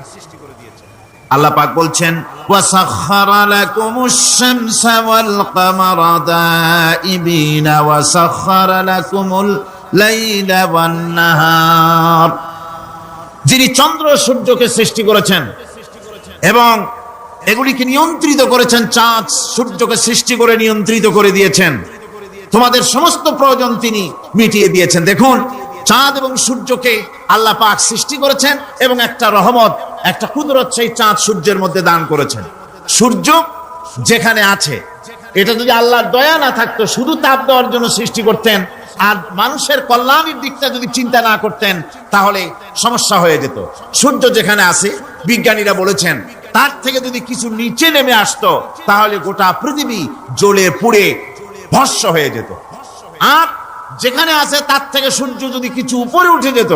আল্লাহ পাক বলছেন, ওয়াসাখখারা লাকুমুশ শামসা ওয়াল কামারা দাইবিনা ওয়াসাখখারা লাকুমুল লাইলা ওয়ান নাহার। যিনি চন্দ্র সূর্যকে সৃষ্টি করেছেন এবং এগুলিকে নিয়ন্ত্রিত করেছেন, চাঁদ সূর্যকে সৃষ্টি করে নিয়ন্ত্রিত করে দিয়েছেন, তোমাদের সমস্ত প্রয়োজন তিনি মিটিয়ে দিয়েছেন। দেখুন, চাঁদ এবং সূর্যকে আল্লাহ পাক সৃষ্টি করেছেন এবং একটা রহমত, একটা কুদরত সেই চাঁদ সূর্যের মধ্যে দান করেছেন। সূর্য যেখানে আছে, এটা যদি আল্লাহর দয়া না থাকতো, শুধু তাপ দেওয়ার জন্য সৃষ্টি করতেন আর মানুষের কল্যাণের দিকটা যদি চিন্তা না করতেন, তাহলে সমস্যা হয়ে যেত। সূর্য যেখানে আছে, বিজ্ঞানীরা বলেছেন, তার থেকে যদি কিছু নিচে নেমে আসতো, তাহলে গোটা পৃথিবী জ্বলে পুড়ে ভস্ম হয়ে যেত। আর যেখানে আছে তার থেকে সূর্য যদি কিছু উপরে উঠে যেত,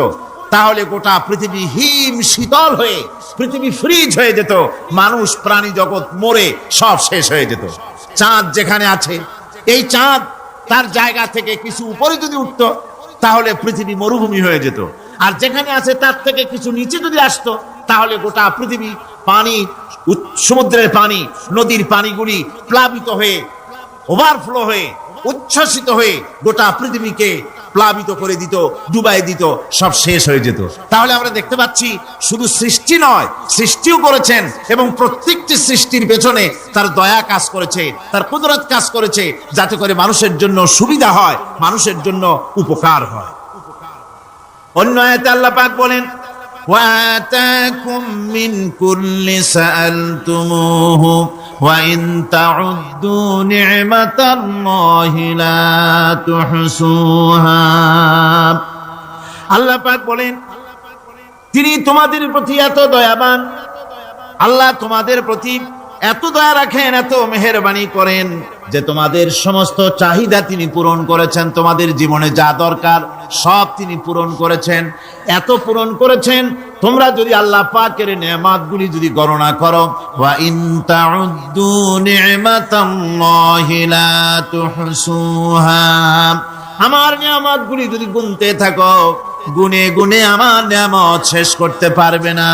তাহলে গোটা পৃথিবী হিম শীতল হয়ে, পৃথিবী ফ্রিজ হয়ে যেত, মানুষ প্রাণী জগৎ মরে সব শেষ হয়ে যেত। চাঁদ যেখানে আছে, এই চাঁদ তার জায়গা থেকে কিছু উপরে যদি উঠত, তাহলে পৃথিবী মরুভূমি হয়ে যেত। আর যেখানে আছে তার থেকে কিছু নিচে যদি আসতো, তাহলে গোটা পৃথিবী পানি, সমুদ্রের পানি, নদীর পানিগুলি প্লাবিত হয়ে, ওভারফ্লো হয়ে, উচ্ছ্বসিত হয়ে গোটা পৃথিবীকে প্লাবিত করে দিত, ডুবাই দিত, সব শেষ হয়ে যেত। তাহলে আমরা দেখতে পাচ্ছি, শুধু সৃষ্টি নয়, সৃষ্টিও করেছেন এবং প্রত্যেকটি সৃষ্টির পেছনে তার দয়া কাজ করেছে, তার কুদরত কাজ করেছে, যাতে করে মানুষের জন্য সুবিধা হয়, মানুষের জন্য উপকার হয়। অন্য আয়াতে আল্লাহ পাক বলেন وآتاكم من كل سألتموه وإن تعدوا نعمة الله لا تحصوها আল্লাহ পাক বলেন তিনি তোমাদের প্রতি এত দয়াবান, আল্লাহ তোমাদের প্রতি এত দয়া রাখেন, এত মেহেরবানি করেন যে তোমাদের সমস্ত চাহিদা তিনি পূরণ করেছেন। তোমাদের জীবনে যা দরকার সব তিনি পূরণ করেছেন, এত পূরণ করেছেন। তোমরা যদি আল্লাহ পাকের নেয়ামতগুলি যদি গণনা করো, ওয়া ইন তাউদ্দু নি'মাতাল্লাহি লা তুহসুহা, আমার নিয়ামতগুলি যদি গুনতে থাকো, গুনে গুনে আমার নিয়ামত শেষ করতে পারবে না।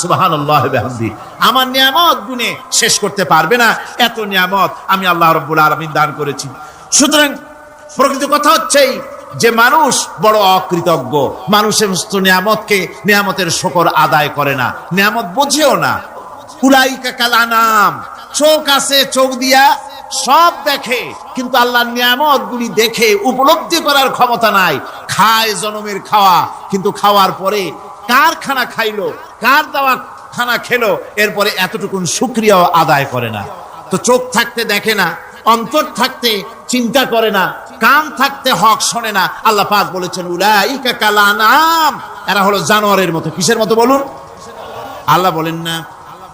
সুবহানাল্লাহ বিহামদি, আমার নিয়ামত গুনে শেষ করতে পারবে না, এত নিয়ামত আমি আল্লাহ রাব্বুল আলামিন দান করেছি। সুতরাং প্রকৃত কথা হচ্ছে যে মানুষ বড় অকৃতজ্ঞ, মানুষের সমস্ত নিয়ামতকে নিয়ামতের শুকর আদায় করে না, নিয়ামত বোঝেও না। উলাইকা কাল আনাম, চোখ আছে, চোখ দিয়া সব দেখে, কিন্তু আল্লাহর নিয়ামত গুলি দেখে উপলব্ধি করার ক্ষমতা নাই। খায় জনমের খাওয়া, কিন্তু খাওয়ার পরে কার খানা খাইলো, কার দেওয়া খানা খেলো, এরপরে এতটুকুন শুকরিয়াও আদায় করে না। তো চোখ থাকতে দেখে না, অন্তর থাকতে চিন্তা করে না, কান থাকতে হক শোনে না। আল্লাহ পাক বলেছেন উলাইকা কাল আনাম, এরা হলো জানোয়ারের মতো। কিসের মতো বলুন? আল্লাহ বলেন না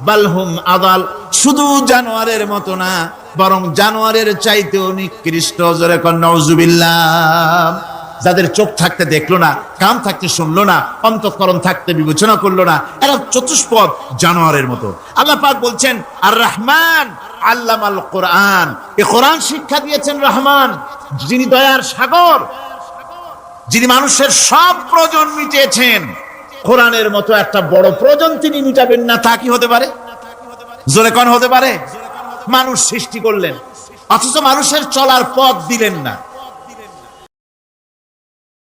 বালহুম আদাল, শুধু জানোয়ারের মতো না, বরং জানোয়ারের চাইতেও নিকৃষ্ট। জোরে কোন নাউজুবিল্লাহ। যাদের চোখ থাকতে দেখলো না, কান থাকতে শুনলো না, অন্তঃকরণ থাকতে বিবেচনা করলো না, এরা চতুষ্পদ জানোয়ারের মতো। আল্লাহ পাক বলছেন আর রহমান আল্লামাল কোরআন, এই কোরআন শিক্ষা দিয়েছেন রহমান, যিনি দয়ার সাগর, যিনি মানুষের সব প্রয়োজন মিটিয়েছেন। কোরআনের মতো একটা বড় প্রয়োজন তিনি মিটাবেন না, তা কি হতে পারে? জোরে কোন হতে পারে? মানুষ সৃষ্টি করলেন, অথচ মানুষের চলার পথ দিলেন না।